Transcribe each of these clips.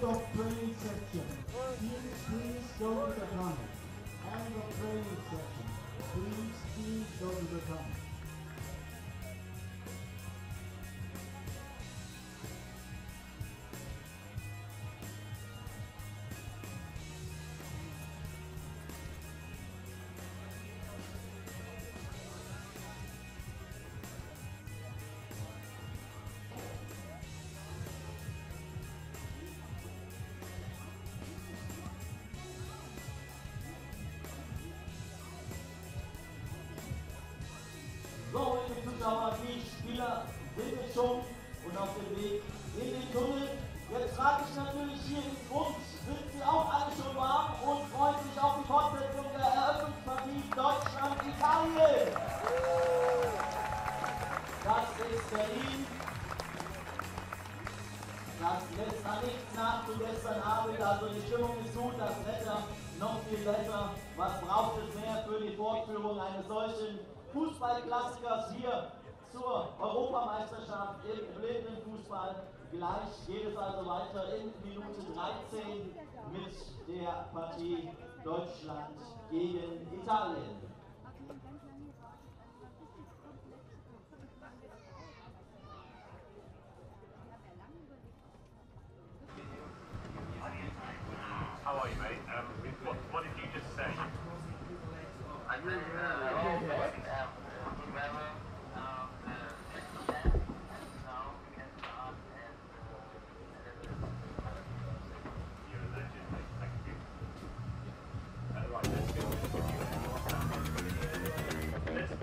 End of training section. Please go to the tunnel. End of training section. Please go to the tunnel. So, liebe Zuschauer, die Spieler sind jetzt schon und auf dem Weg in den Tunnel. Jetzt frage ich natürlich hier im Grund, sind Sie auch alle schon warm und freuen sich auf die Fortsetzung der Eröffnungspartie Deutschland-Italien? Das ist Berlin. Das lässt an nichts nach zu gestern Abend, also die Stimmung ist gut, das Wetter noch viel besser. Was braucht es mehr für die Fortführung eines solchen Fußballklassikers hier zur Europameisterschaft im blinden Fußball? Gleich geht es also weiter in Minute 13 mit der Partie Deutschland gegen Italien. How are you, mate? What did you just say? I You're a legend, mate. Thank you. Right, let's go. Let's go.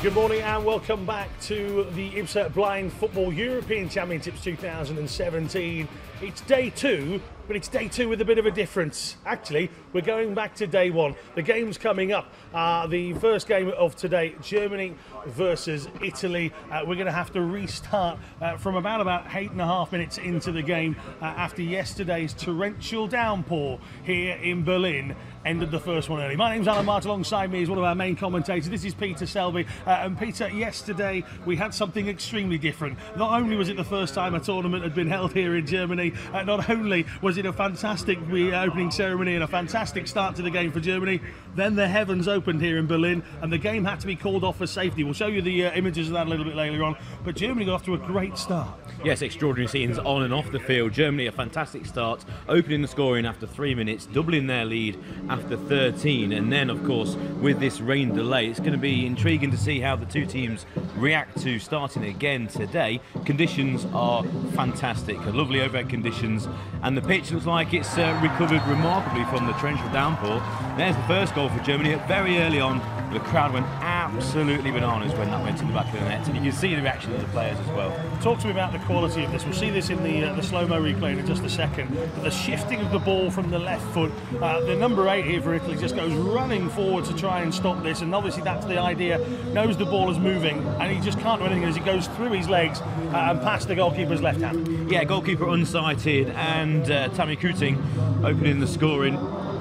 Good morning and welcome back to the IBSA Blind Football European Championships 2017. It's day two, but it's day two with a bit of a difference. Actually, we're going back to day one. The game's coming up. The first game of today, Germany versus Italy. We're going to have to restart from about 8.5 minutes into the game after yesterday's torrential downpour here in Berlin. Ended the first one early. My name's Alan Martin. Alongside me is one of our main commentators. This is Peter Selby. And Peter, yesterday we had something extremely different. Not only was it the first time a tournament had been held here in Germany, not only was it a fantastic opening ceremony and a fantastic start to the game for Germany, then the heavens opened here in Berlin and the game had to be called off for safety. We'll show you the images of that a little bit later on. But Germany got off to a great start. Yes, extraordinary scenes on and off the field. Germany, a fantastic start, opening the scoring after 3 minutes, doubling their lead after 13, and then of course with this rain delay it's going to be intriguing to see how the two teams react to starting again today. Conditions are fantastic, lovely overhead conditions, and the pitch looks like it's recovered remarkably from the torrential downpour. There's the first goal for Germany very early on. The crowd went absolutely bananas when that went in the back of the net, and you can see the reaction of the players as well. Talk to me about the quality of this. We'll see this in the slow-mo replay in just a second. But the shifting of the ball from the left foot, the number 8 here for Italy just goes running forward to try and stop this, and obviously that's the idea. Knows the ball is moving and he just can't do anything as it goes through his legs and past the goalkeeper's left hand. Yeah, goalkeeper unsighted, and Tammy Kuting opening the scoring.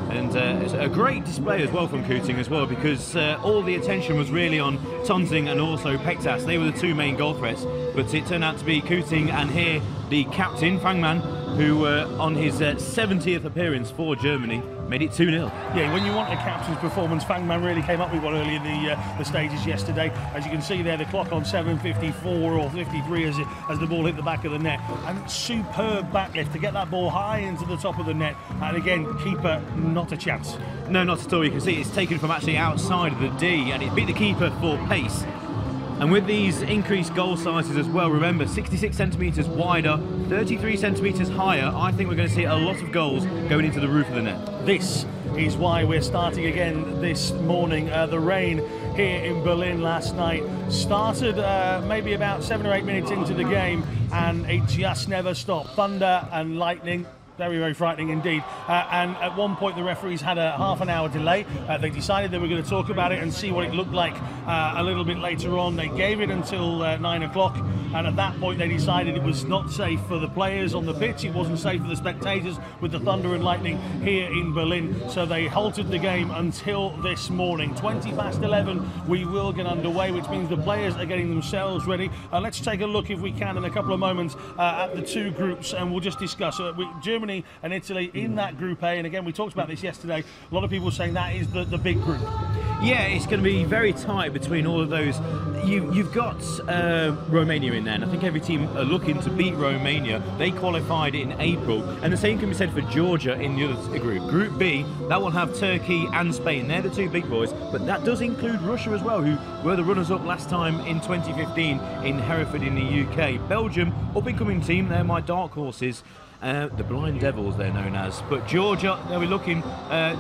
And it's a great display as well from Kuting as well, because all the attention was really on Tonting and also Pektas. They were the two main goal threats, but it turned out to be Kuting and here the captain, Fangman, who on his 70th appearance for Germany made it 2-0. Yeah, when you want a captain's performance, Fangman really came up with one early in the stages yesterday. As you can see there, the clock on 7:54 or 53 as the ball hit the back of the net. And superb backlift to get that ball high into the top of the net. And again, keeper, not a chance. No, not at all. You can see it's taken from actually outside of the D, and it beat the keeper for pace. And with these increased goal sizes as well, remember 66 centimetres wider, 33 centimetres higher, I think we're going to see a lot of goals going into the roof of the net. This is why we're starting again this morning. The rain here in Berlin last night started maybe about 7 or 8 minutes into the game, and it just never stopped. Thunder and lightning. very, very frightening indeed. And at one point the referees had a half an hour delay. They decided they were going to talk about it and see what it looked like a little bit later on. They gave it until 9 o'clock, and at that point they decided it was not safe for the players on the pitch, it wasn't safe for the spectators with the thunder and lightning here in Berlin, so they halted the game until this morning. 11:20 we will get underway, which means the players are getting themselves ready. Let's take a look, if we can, in a couple of moments at the two groups, and we'll just discuss Germany and Italy in that Group A. And again, we talked about this yesterday, a lot of people saying that is the big group. Yeah, it's going to be very tight between all of those. You've got Romania in there, and I think every team are looking to beat Romania. They qualified in April, and the same can be said for Georgia in the other group. Group B, that will have Turkey and Spain. They're the two big boys, but that does include Russia as well, who were the runners-up last time in 2015 in Hereford in the UK. Belgium, up-and-coming team, they're my dark horses. The Blind Devils, they're known as. But Georgia, they'll be looking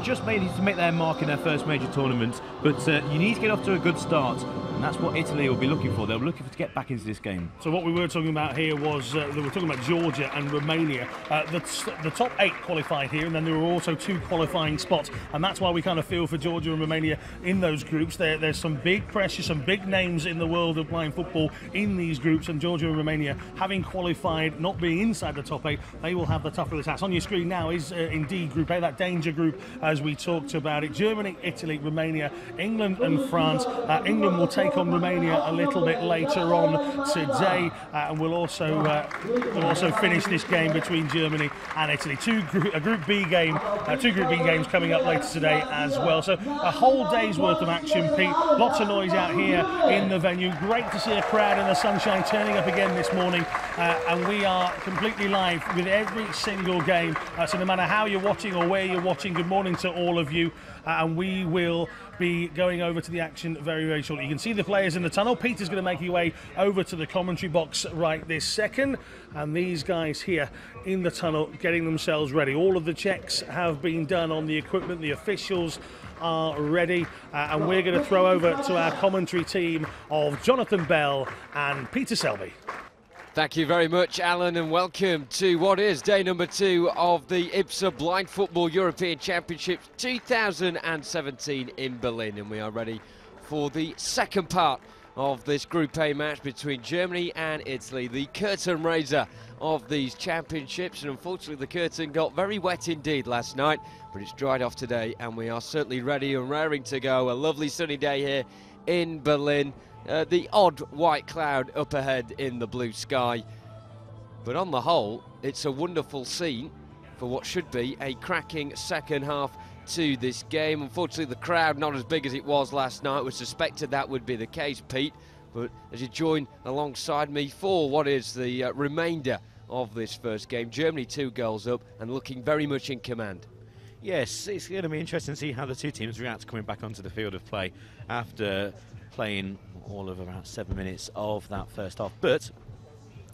just maybe to make their mark in their first major tournament. But you need to get off to a good start, and that's what Italy will be looking for. They'll be looking to get back into this game. So what we were talking about here was, we were talking about Georgia and Romania. The top 8 qualified here, and then there were also 2 qualifying spots. And that's why we kind of feel for Georgia and Romania in those groups. There's some big pressure, some big names in the world of blind football in these groups. And Georgia and Romania, having qualified, not being inside the top 8, they will have the tougher of the task. On your screen now is indeed Group A, that danger group as we talked about it. Germany, Italy, Romania, England and France. England will take on Romania a little bit later on today, and we'll also finish this game between Germany and Italy. Two Group B games coming up later today as well. So a whole day's worth of action, Pete. Lots of noise out here in the venue. Great to see a crowd in the sunshine turning up again this morning, and we are completely live with every single game. So no matter how you're watching or where you're watching, good morning to all of you. And we will be going over to the action very, very shortly. You can see the players in the tunnel. Peter's going to make his way over to the commentary box right this second. And these guys here in the tunnel getting themselves ready. All of the checks have been done on the equipment. The officials are ready. And we're going to throw over to our commentary team of Jonathan Bell and Peter Selby. Thank you very much, Alan, and welcome to what is day number 2 of the IBSA Blind Football European Championships 2017 in Berlin. And we are ready for the second part of this Group A match between Germany and Italy, the curtain raiser of these championships. And unfortunately, the curtain got very wet indeed last night, but it's dried off today, and we are certainly ready and raring to go. A lovely sunny day here in Berlin. The odd white cloud up ahead in the blue sky, but on the whole it's a wonderful scene for what should be a cracking second half to this game. Unfortunately, the crowd not as big as it was last night. We suspected that would be the case, Pete, but as you join alongside me for what is the remainder of this first game, Germany 2 goals up and looking very much in command. Yes, it's going to be interesting to see how the two teams react coming back onto the field of play after playing all of about 7 minutes of that first half, but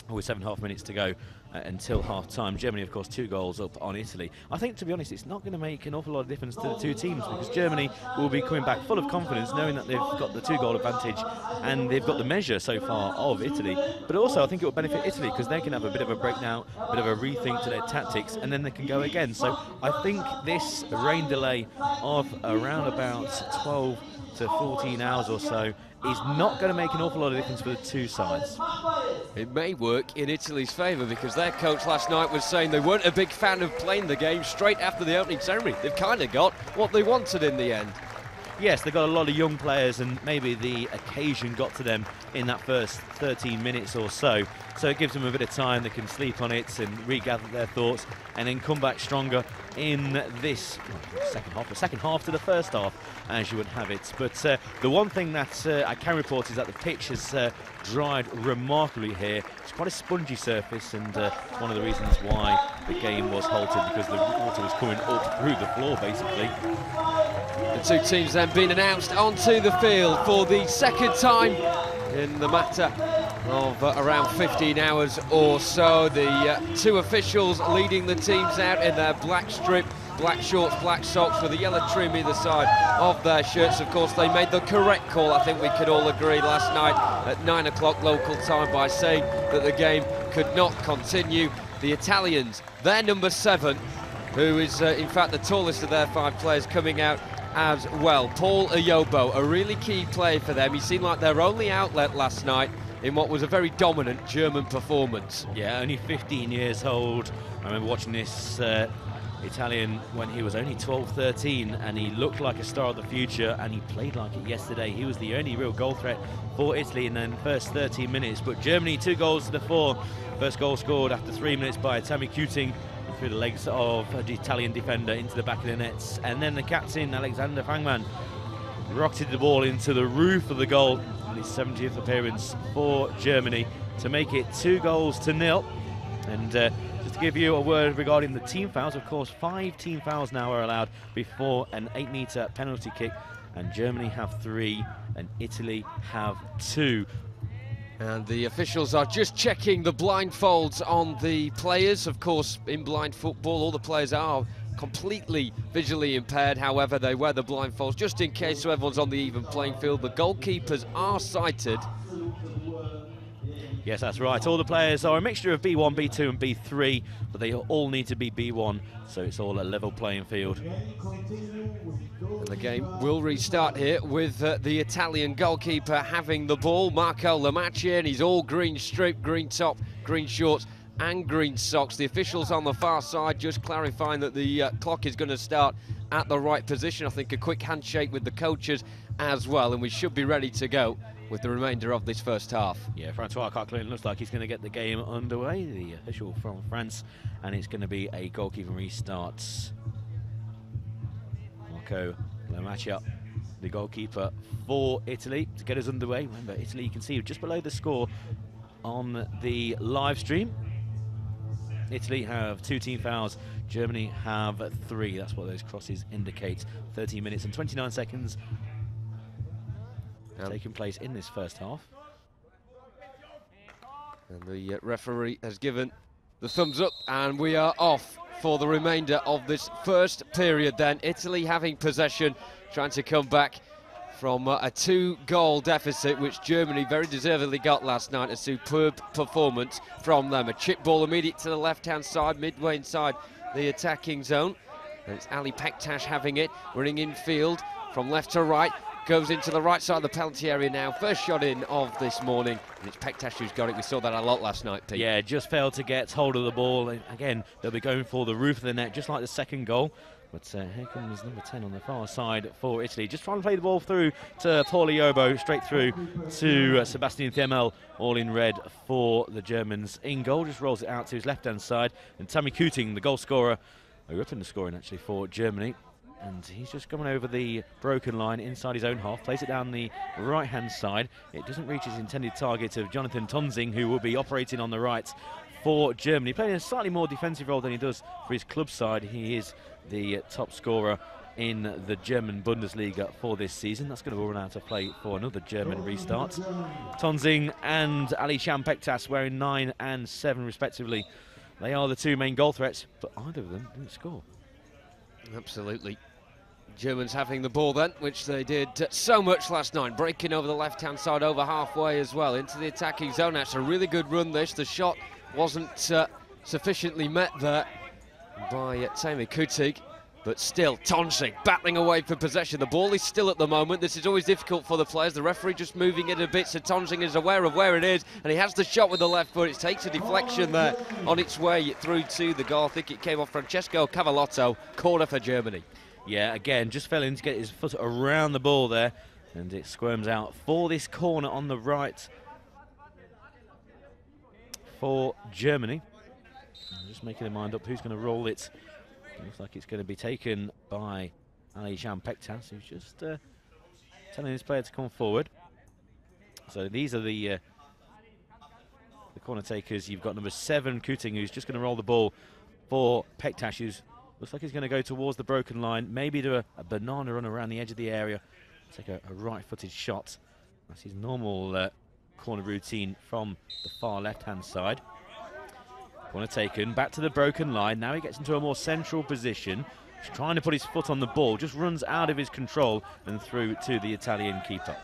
with 7.5 minutes to go until half-time. Germany, of course, 2 goals up on Italy. I think, to be honest, it's not going to make an awful lot of difference to the two teams, because Germany will be coming back full of confidence, knowing that they've got the 2-goal advantage and they've got the measure so far of Italy. But also, I think it will benefit Italy, because they can have a bit of a breakdown, a bit of a rethink to their tactics, and then they can go again. So I think this rain delay of around about 12 to 14 hours or so is not going to make an awful lot of difference for the two sides. It may work in Italy's favour, because their coach last night was saying they weren't a big fan of playing the game straight after the opening ceremony. They've kind of got what they wanted in the end. Yes, they've got a lot of young players, and maybe the occasion got to them in that first 13 minutes or so. So it gives them a bit of time, they can sleep on it and regather their thoughts, and then come back stronger in this second half to the first half, as you would have it. But the one thing that I can report is that the pitch has dried remarkably here. It's quite a spongy surface, and one of the reasons why the game was halted, because the water was coming up through the floor, basically. The two teams then being announced onto the field for the second time in the matter of around 15 hours or so. The two officials leading the teams out in their black strip, black shorts, black socks with a yellow trim either side of their shirts. Of course, they made the correct call, I think we could all agree, last night at 9 o'clock local time by saying that the game could not continue. the Italians, their number 7, who is in fact the tallest of their 5 players, coming out as well. Paul Ayobo, a really key player for them. He seemed like their only outlet last night in what was a very dominant German performance. Yeah, only 15 years old. I remember watching this Italian when he was only 12, 13, and he looked like a star of the future, and he played like it yesterday. He was the only real goal threat for Italy in the first 13 minutes. But Germany 2 goals to 4. First goal scored after 3 minutes by Tammy Kuting through the legs of the Italian defender into the back of the nets. And then the captain, Alexander Fangmann, rocketed the ball into the roof of the goal in his 70th appearance for Germany to make it 2 goals to 0. And just to give you a word regarding the team fouls, of course, 5 team fouls now are allowed before an 8-metre penalty kick, and Germany have 3 and Italy have 2. And the officials are just checking the blindfolds on the players. Of course, in blind football, all the players are completely visually impaired. However, they wear the blindfolds just in case, so everyone's on the even playing field. The goalkeepers are sighted. Yes, that's right. All the players are a mixture of B1, B2 and B3, but they all need to be B1, so it's all a level playing field. And the game will restart here with the Italian goalkeeper having the ball, Marco Lamaccia, and he's all green strip, green top, green shorts and green socks. The officials on the far side just clarifying that the clock is going to start at the right position. I think a quick handshake with the coaches as well, and we should be ready to go with the remainder of this first half. Yeah, Francois Coquelin looks like he's going to get the game underway, the official from France, and it's going to be a goalkeeping restart. Marco Lamaccia, the goalkeeper for Italy, to get us underway. Remember, Italy, you can see just below the score on the live stream. Italy have 2 team fouls, Germany have 3. That's what those crosses indicate. 13 minutes and 29 seconds taking place in this first half. And the referee has given the thumbs up, and we are off for the remainder of this first period then. Italy having possession, trying to come back from a 2-goal deficit, which Germany very deservedly got last night. A superb performance from them. A chip ball immediate to the left-hand side, midway inside the attacking zone. And it's Ali Pektash having it, running in field from left to right. Goes into the right side of the penalty area now. First shot in of this morning, and it's Pektash who's got it. We saw that a lot last night, Pete. Yeah, just failed to get hold of the ball. Again, they'll be going for the roof of the net, just like the second goal. But here comes number 10 on the far side for Italy. Just trying to play the ball through to Paul Ayobo, straight through to Sebastian Thiemel, all in red for the Germans. In goal, just rolls it out to his left-hand side. And Tammy Kuting, the goal scorer, up in the scoring actually for Germany. And he's just coming over the broken line inside his own half, plays it down the right-hand side. It doesn't reach his intended target of Jonathan Tonzing, who will be operating on the right for Germany. Playing a slightly more defensive role than he does for his club side. He is the top scorer in the German Bundesliga for this season. That's going to run out of play for another German restart. Tonzing and Alisham Pektas wearing 9 and 7 respectively. They are the 2 main goal threats, but either of them didn't score. Absolutely. Germans having the ball then, which they did so much last night, breaking over the left-hand side over halfway as well into the attacking zone. That's a really good run this. The shot wasn't sufficiently met there by Tammy Kuting, but still Tonzing battling away for possession. The ball is still at the moment. This is always difficult for the players. The referee just moving it a bit, so Tonzing is aware of where it is, and he has the shot with the left foot. It takes a deflection there on its way through to the goal. I think it came off Francesco Cavallotto. Corner for Germany. Yeah, again, just failing to get his foot around the ball there, and it squirms out for this corner on the right for Germany. Just making their mind up who's going to roll it. It looks like it's going to be taken by Alisham Pektas, who's just telling his player to come forward. So these are the corner takers. You've got number 7, Kuting, who's just going to roll the ball for Pektas, who's looks like he's going to go towards the broken line, maybe do a banana run around the edge of the area, take a right-footed shot. That's his normal corner routine from the far left-hand side. Corner taken, back to the broken line. Now he gets into a more central position. He's trying to put his foot on the ball, just runs out of his control and through to the Italian keeper.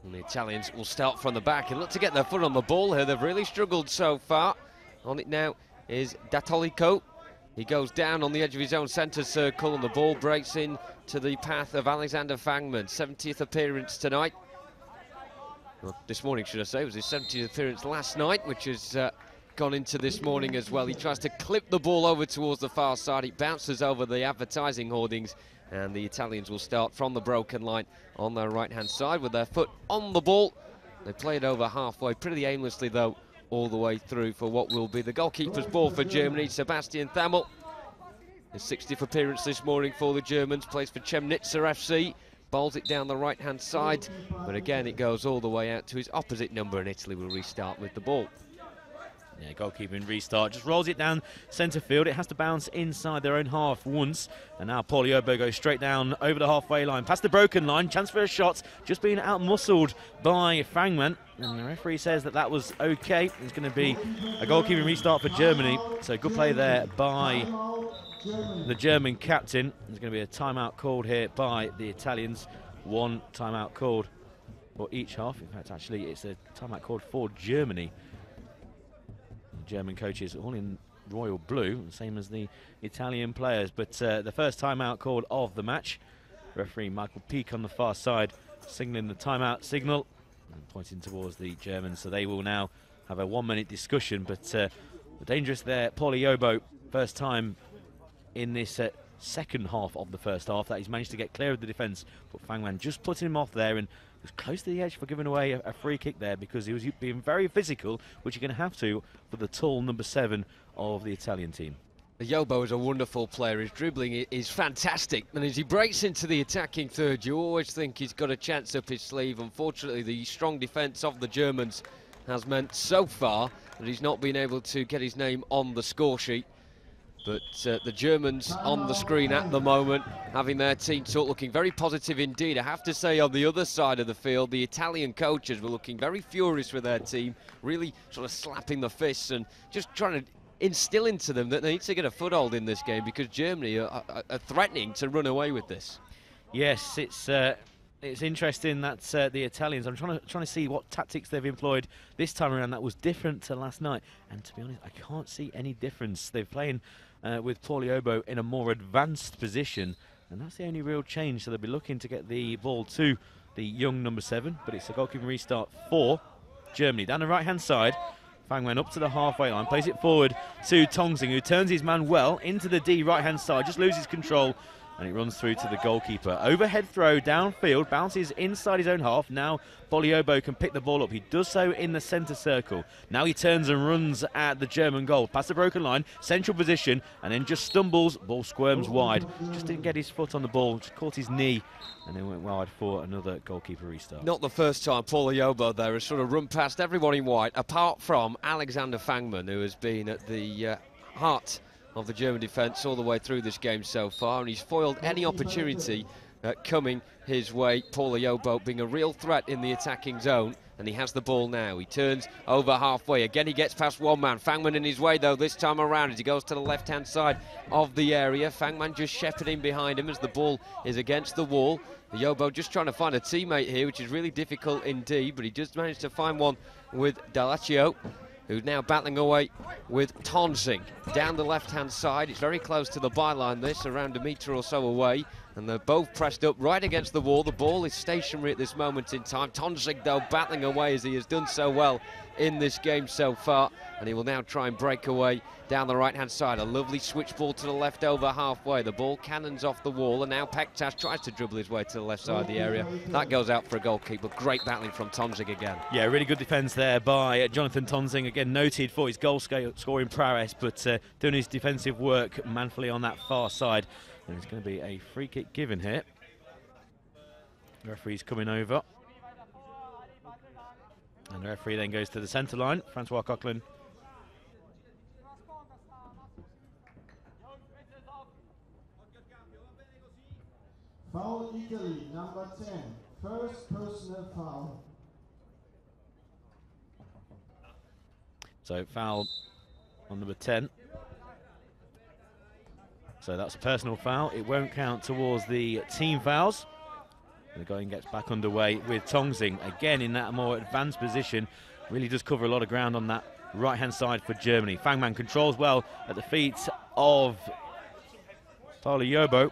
And the Italians will start from the back and look to get their foot on the ball here. They've really struggled so far On it now is Datoliko. He goes down on the edge of his own centre circle, and the ball breaks in to the path of Alexander Fangman. 70th appearance tonight. Well, this morning, should I say. It was his 70th appearance last night, which has gone into this morning as well. He tries to clip the ball over towards the far side. It bounces over the advertising hoardings, and the Italians will start from the broken line on their right-hand side with their foot on the ball. They play it over halfway, pretty aimlessly, though, all the way through for what will be the goalkeeper's ball for Germany, Sebastian Thamel. His 60th appearance this morning for the Germans, plays for Chemnitzer FC, bowls it down the right-hand side, but again it goes all the way out to his opposite number, and Italy will restart with the ball. Yeah, goalkeeping restart, just rolls it down centre field. It has to bounce inside their own half once, and now Pogliobbo goes straight down over the halfway line, past the broken line, chance for a shot, just being out-muscled by Fangman, and the referee says that that was okay. It's going to be a goalkeeping restart for Germany, so good play there by the German captain. There's going to be a timeout called here by the Italians, one timeout called for each half. In fact, actually, it's a timeout called for Germany. German coaches all in royal blue, same as the Italian players, but the first timeout called of the match. Referee Michael Peake on the far side signalling the timeout signal and pointing towards the Germans, so they will now have a 1 minute discussion. But dangerous there, Pogliobbo, first time in this second half of the first half that he's managed to get clear of the defence, but Fangman just putting him off there, and was close to the edge for giving away a free kick there, because he was being very physical, which you're going to have to for the tall number 7 of the Italian team. Yobo is a wonderful player. His dribbling is fantastic, and as he breaks into the attacking third, you always think he's got a chance up his sleeve. Unfortunately, the strong defence of the Germans has meant so far that he's not been able to get his name on the score sheet. But the Germans on the screen at the moment, having their team talk, looking very positive indeed. I have to say, on the other side of the field, the Italian coaches were looking very furious with their team, really sort of slapping the fists and just trying to instill into them that they need to get a foothold in this game, because Germany are threatening to run away with this. Yes, it's interesting that the Italians, I'm trying to see what tactics they've employed this time around that was different to last night, and to be honest, I can't see any difference. They're playing with Pogliobbo in a more advanced position, and that's the only real change. So they'll be looking to get the ball to the young number 7, but it's a goalkeeping restart for Germany. Down the right-hand side, Fangman up to the halfway line, plays it forward to Tongsing, who turns his man well into the D right-hand side, just loses control, and it runs through to the goalkeeper. Overhead throw downfield, bounces inside his own half. Now Pogliobbo can pick the ball up. He does so in the centre circle. Now he turns and runs at the German goal. Past the broken line, central position, and then just stumbles. Ball squirms wide. Just didn't get his foot on the ball, just caught his knee, and then went wide for another goalkeeper restart. Not the first time Pogliobbo there has sort of run past everyone in white, apart from Alexander Fangman, who has been at the heart of the German defence all the way through this game so far, and he's foiled any opportunity coming his way. Pogliobbo being a real threat in the attacking zone, and he has the ball now. He turns over halfway. Again, he gets past one man. Fangman in his way, though, this time around as he goes to the left-hand side of the area. Fangman just shepherding behind him as the ball is against the wall. Yobo just trying to find a teammate here, which is really difficult indeed, but he just managed to find one with Dallaccio, who's now battling away with Tonsing. Down the left-hand side, it's very close to the byline, this, around a metre or so away, and they're both pressed up right against the wall. The ball is stationary at this moment in time. Tonsing, though, battling away as he has done so well in this game so far, and he will now try and break away down the right-hand side. A lovely switch ball to the left over halfway. The ball cannons off the wall, and now Pektas tries to dribble his way to the left side of the area. That goes out for a goalkeeper. Great battling from Tonsing again. Yeah, really good defence there by Jonathan Tonsing, again noted for his goal-scoring prowess, but doing his defensive work manfully on that far side. And it's going to be a free kick given here. The referee's coming over. And the referee then goes to the centre line, Francois Coquelin. Foul Italy, number 10. First personal foul. So foul on number 10. So that's a personal foul. It won't count towards the team fouls. The going gets back underway with Tonsing again in that more advanced position. Really does cover a lot of ground on that right-hand side for Germany. Fangman controls well at the feet of Paulo Yobo.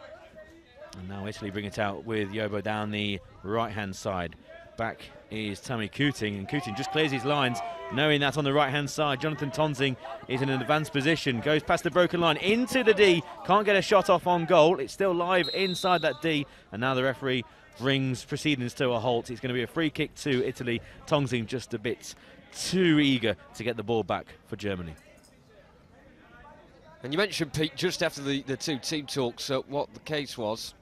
And now Italy bring it out with Yobo down the right-hand side. Back is Tammy Kuting, and Kuting just clears his lines, knowing that on the right-hand side, Jonathan Tonzing is in an advanced position, goes past the broken line into the D, can't get a shot off on goal. It's still live inside that D, and now the referee brings proceedings to a halt. It's going to be a free kick to Italy. Tonzing just a bit too eager to get the ball back for Germany. And you mentioned, Pete, just after the two team talks, what the case was.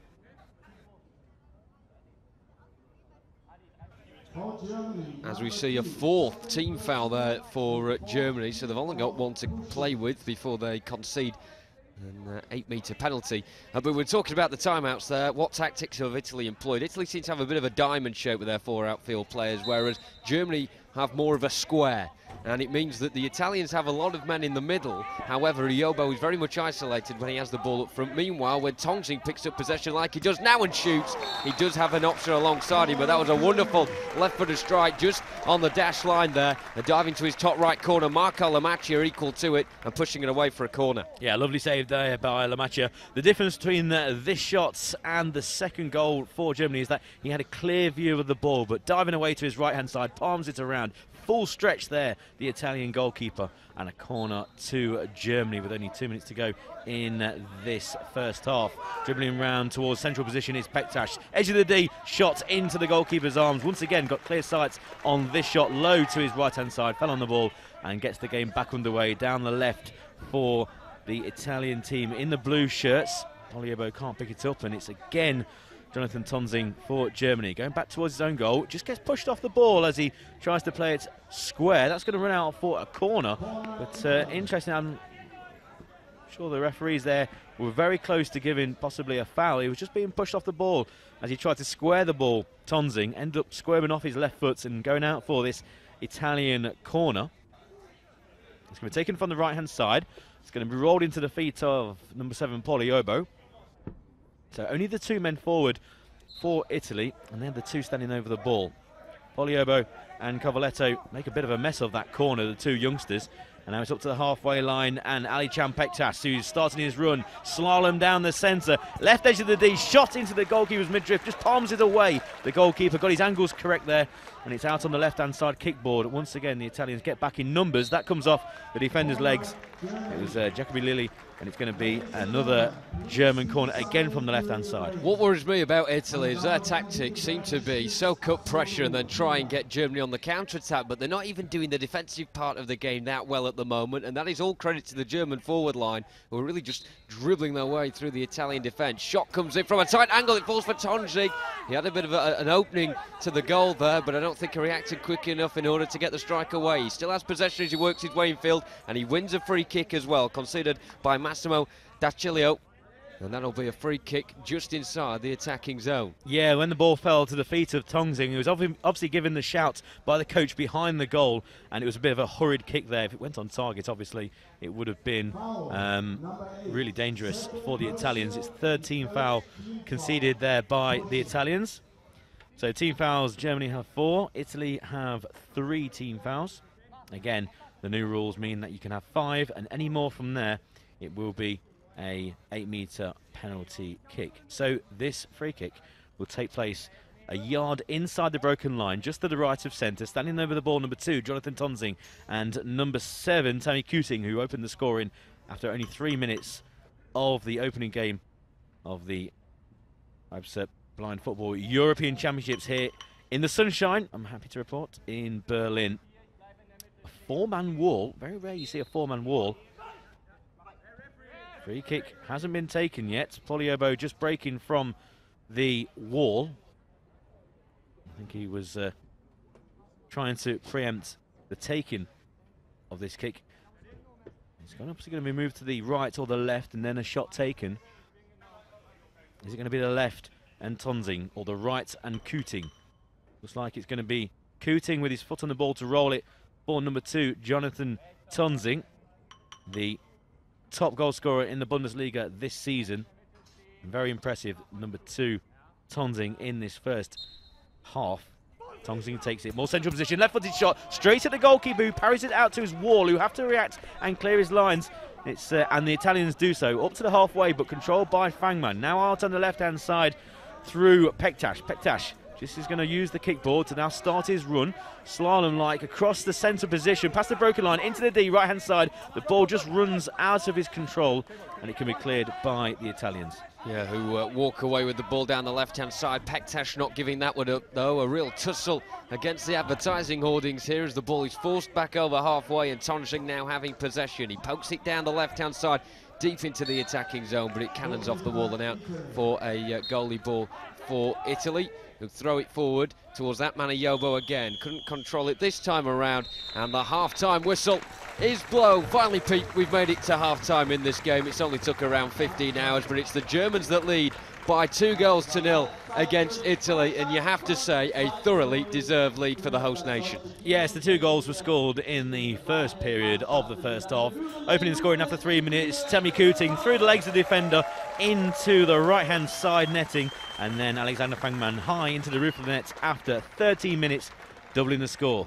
As we see a fourth team foul there for Germany, so they've only got one to play with before they concede an 8-metre penalty. But we're talking about the timeouts there. What tactics have Italy employed? Italy seems to have a bit of a diamond shape with their 4 outfield players, whereas Germany have more of a square. And it means that the Italians have a lot of men in the middle. However, Yobo is very much isolated when he has the ball up front. Meanwhile, when Tonzing picks up possession like he does now and shoots, he does have an option alongside him. But that was a wonderful left-footed strike just on the dash line there. And diving to his top right corner, Marco Lamaccia equal to it and pushing it away for a corner. Yeah, lovely save there by Lamaccia. The difference between this shot and the second goal for Germany is that he had a clear view of the ball, but diving away to his right-hand side, palms it around. Full stretch there, the Italian goalkeeper, and a corner to Germany with only 2 minutes to go in this first half. Dribbling round towards central position is Bektas. Edge of the D, shot into the goalkeeper's arms. Once again, got clear sights on this shot, low to his right-hand side, fell on the ball and gets the game back underway down the left for the Italian team in the blue shirts. Poliobo can't pick it up, and it's again Jonathan Tonzing for Germany. Going back towards his own goal, just gets pushed off the ball as he tries to play it square. That's going to run out for a corner, but interesting. I'm sure the referees there were very close to giving possibly a foul. He was just being pushed off the ball as he tried to square the ball. Tonzing ended up squirming off his left foot and going out for this Italian corner. It's going to be taken from the right-hand side. It's going to be rolled into the feet of number 7, Poliobo. So only the 2 men forward for Italy, and they're the 2 standing over the ball. Poliobo and Covaletto make a bit of a mess of that corner, the 2 youngsters. And now it's up to the halfway line, and Ali Bektas, who's starting his run, slalom down the centre, left edge of the D, shot into the goalkeeper's midriff, just palms it away. The goalkeeper got his angles correct there, and it's out on the left-hand side kickboard. Once again, the Italians get back in numbers. That comes off the defender's legs. It was Jacobi Lilly, and it's going to be another German corner again from the left-hand side. What worries me about Italy is their tactics seem to be soak up pressure and then try and get Germany on the counter-attack, but they're not even doing the defensive part of the game that well at the moment, and that is all credit to the German forward line, who are really just dribbling their way through the Italian defence. Shot comes in from a tight angle, it falls for Tonzing. He had a bit of an opening to the goal there, but I don't think he reacted quick enough in order to get the strike away. He still has possession as he works his way in field, and he wins a free kick as well, conceded by Massimo D'Acilio. And that'll be a free kick just inside the attacking zone. Yeah, when the ball fell to the feet of Tonzing, he was obviously given the shout by the coach behind the goal, and it was a bit of a hurried kick there. If it went on target, obviously, it would have been really dangerous for the Italians. It's 3rd team foul conceded there by the Italians. So team fouls, Germany have 4, Italy have 3 team fouls. Again, the new rules mean that you can have 5, and any more from there, it will be a 8-metre penalty kick. So this free kick will take place a yard inside the broken line, just to the right of centre. Standing over the ball, number 2, Jonathan Tonzing, and number 7, Tammy Kuting, who opened the scoring after only 3 minutes of the opening game of the IBSEP Blind Football European Championships here in the sunshine, I'm happy to report, in Berlin. A 4-man wall. Very rare you see a 4-man wall. Free kick hasn't been taken yet. Poliobo just breaking from the wall. I think he was trying to preempt the taking of this kick. It's obviously going to be moved to the right or the left, and then a shot taken. Is it going to be the left and Tonzing, or the right and Kuting? Looks like it's going to be Kuting with his foot on the ball to roll it for number 2, Jonathan Tonzing, the top goal scorer in the Bundesliga this season. Very impressive, number 2 Tonzing in this first half. Tongzing takes it, more central position, left-footed shot, straight at the goalkeeper who parries it out to his wall, who have to react and clear his lines. It's and the Italians do so, up to the halfway, but controlled by Fangman. Now out on the left-hand side through Pektash. Pektash just is going to use the kickboard to now start his run, slalom-like, across the centre position, past the broken line, into the D, right-hand side. The ball just runs out of his control, and it can be cleared by the Italians. Yeah, who walk away with the ball down the left-hand side. Pektash not giving that one up, though. A real tussle against the advertising hoardings here as the ball is forced back over halfway, and Tongzing now having possession. He pokes it down the left-hand side, deep into the attacking zone, but it cannons off the wall and out for a goalie ball for Italy, who throw it forward towards that man Yobo again. Couldn't control it this time around, and the half-time whistle is blown. Finally, Pete, we've made it to half-time in this game. It's only took around 15 hours, but it's the Germans that lead by 2-0 against Italy, and you have to say a thoroughly deserved lead for the host nation. Yes, the 2 goals were scored in the first period of the first half. Opening scoring after 3 minutes, Tammy Cooting through the legs of the defender into the right-hand side netting, and then Alexander Fangman high into the roof of the net after 13 minutes, doubling the score.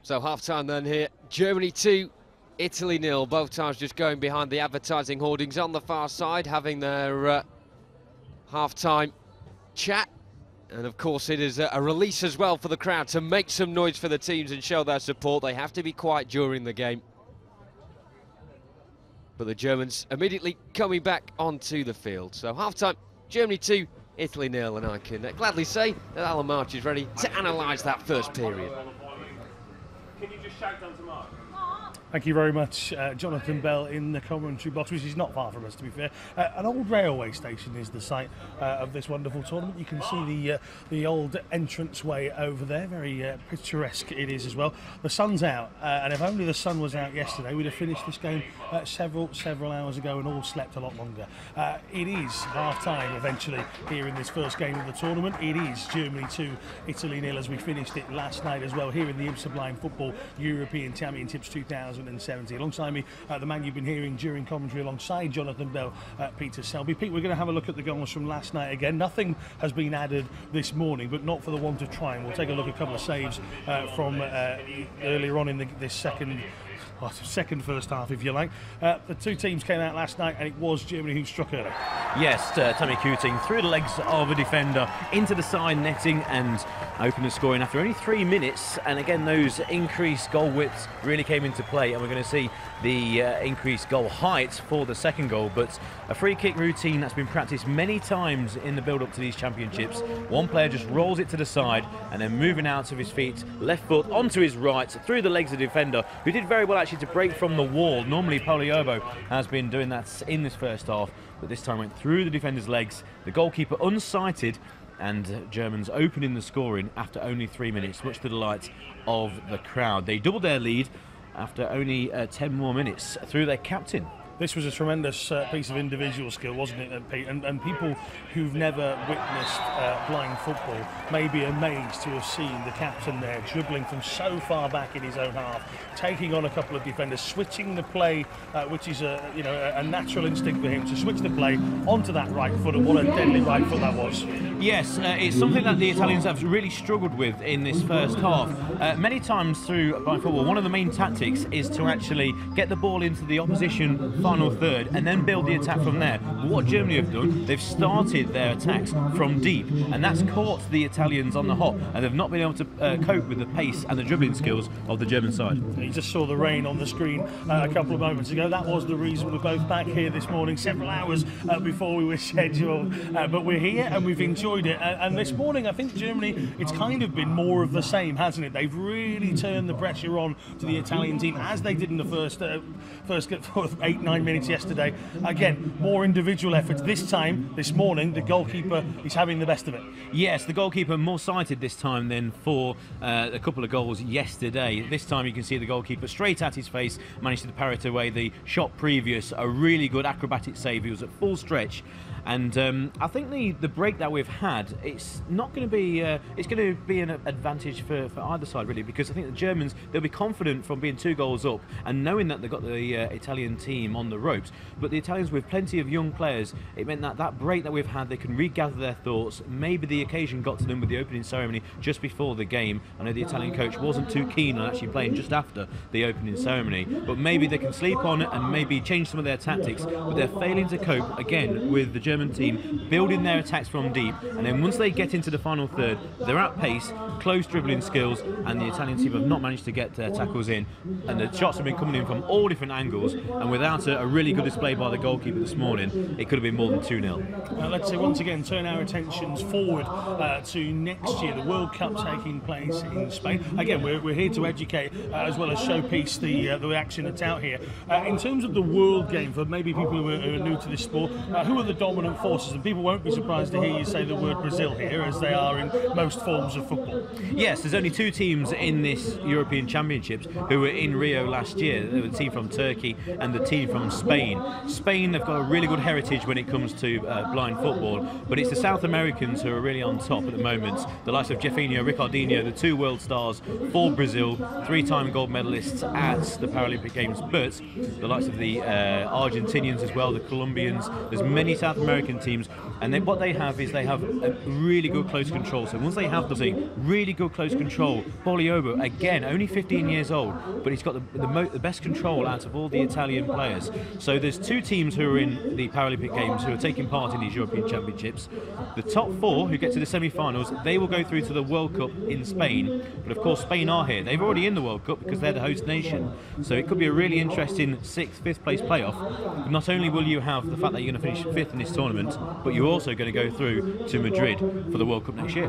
So half-time then here, Germany 2, Italy 0. Both times just going behind the advertising hoardings on the far side, having their half-time chat. And of course it is a release as well for the crowd to make some noise for the teams and show their support. They have to be quiet during the game. But the Germans immediately coming back onto the field. So half-time, Germany 2, Italy 0, and I can gladly say that Alan March is ready to analyse that first period. Can you just shout down to Mark? Thank you very much, Jonathan Bell in the commentary box, which is not far from us, to be fair. An old railway station is the site of this wonderful tournament. You can see the old entranceway over there. Very picturesque it is as well. The sun's out, and if only the sun was out yesterday, we'd have finished this game several hours ago and all slept a lot longer. It is half-time eventually here in this first game of the tournament. It is Germany 2, Italy 0, as we finished it last night as well here in the IBSA Blind Football European Championships 2017. Alongside me, the man you've been hearing during commentary alongside Jonathan Bell, Peter Selby. Pete, we're going to have a look at the goals from last night again. Nothing has been added this morning, but not for the want of trying. We'll take a look at a couple of saves from earlier on in this second first half, if you like. The two teams came out last night, and it was Germany who struck early. Yes, Tammy Cooting through the legs of a defender into the side netting and opened the scoring after only 3 minutes. And again, those increased goal widths really came into play, and we're going to see the increased goal height for the second goal. But a free kick routine that's been practiced many times in the build-up to these championships. One player just rolls it to the side, and then moving out of his feet, left foot onto his right, through the legs of the defender, who did very well actually to break from the wall. Normally Yobo has been doing that in this first half, but this time went through the defender's legs, the goalkeeper unsighted, and Germans opening the scoring after only 3 minutes, much to the delight of the crowd. They doubled their lead after only 10 more minutes through their captain. This was a tremendous piece of individual skill, wasn't it, Pete? And people who've never witnessed blind football may be amazed to have seen the captain there dribbling from so far back in his own half, taking on a couple of defenders, switching the play, which is a natural instinct for him to switch the play onto that right foot. And what a deadly right foot that was! Yes, it's something that the Italians have really struggled with in this first half. Many times through blind football, one of the main tactics is to actually get the ball into the opposition final third and then build the attack from there. But what Germany have done, they've started their attacks from deep, and that's caught the Italians on the hop, and they've not been able to cope with the pace and the dribbling skills of the German side. You just saw the rain on the screen a couple of moments ago. That was the reason we're both back here this morning, several hours before we were scheduled, but we're here and we've enjoyed it. And this morning, I think Germany, it's kind of been more of the same, hasn't it? They've really turned the pressure on to the Italian team, as they did in the first 8-9 minutes yesterday. Again, more individual efforts. This morning, the goalkeeper is having the best of it. Yes, the goalkeeper more sighted this time than for a couple of goals yesterday. This time you can see the goalkeeper straight at his face, managed to parry it away. The shot previous, a really good acrobatic save. He was at full stretch And I think the break that we've had, it's not going to be it's going to be an advantage for either side really, because I think the Germans, they'll be confident from being 2 goals up and knowing that they've got the Italian team on the ropes. But the Italians, with plenty of young players, it meant that break that we've had, they can regather their thoughts. Maybe the occasion got to them with the opening ceremony just before the game. I know the Italian coach wasn't too keen on actually playing just after the opening ceremony, but maybe they can sleep on it and maybe change some of their tactics. But they're failing to cope again with the German team building their attacks from deep, and then once they get into the final third, they're at pace, close dribbling skills, and the Italian team have not managed to get tackles in, and the shots have been coming in from all different angles, and without a really good display by the goalkeeper this morning, it could have been more than 2-0. Let's say once again turn our attentions forward to next year, the World Cup taking place in Spain. Again, we're here to educate as well as showpiece the action that's out here. In terms of the World Game, for maybe people who are new to this sport, who are the dominant forces? And people won't be surprised to hear you say the word Brazil here, as they are in most forms of football. Yes, there's only 2 teams in this European Championships who were in Rio last year. There was the team from Turkey and the team from Spain. Spain have got a really good heritage when it comes to blind football, but it's the South Americans who are really on top at the moment. The likes of Jefinho, Ricardinho, the 2 world stars for Brazil, 3-time gold medalists at the Paralympic Games, but the likes of the Argentinians as well, the Colombians, there's many South American teams, and what they have is they have a really good close control. So once they have the thing, really good close control. Boliobo, again, only 15 years old, but he's got the best control out of all the Italian players. So there's 2 teams who are in the Paralympic Games who are taking part in these European Championships. The top 4 who get to the semi-finals, they will go through to the World Cup in Spain. But of course, Spain are here. They're already in the World Cup because they're the host nation. So it could be a really interesting 6th, 5th place playoff. Not only will you have the fact that you're going to finish 5th in this tournament, but you're also going to go through to Madrid for the World Cup next year.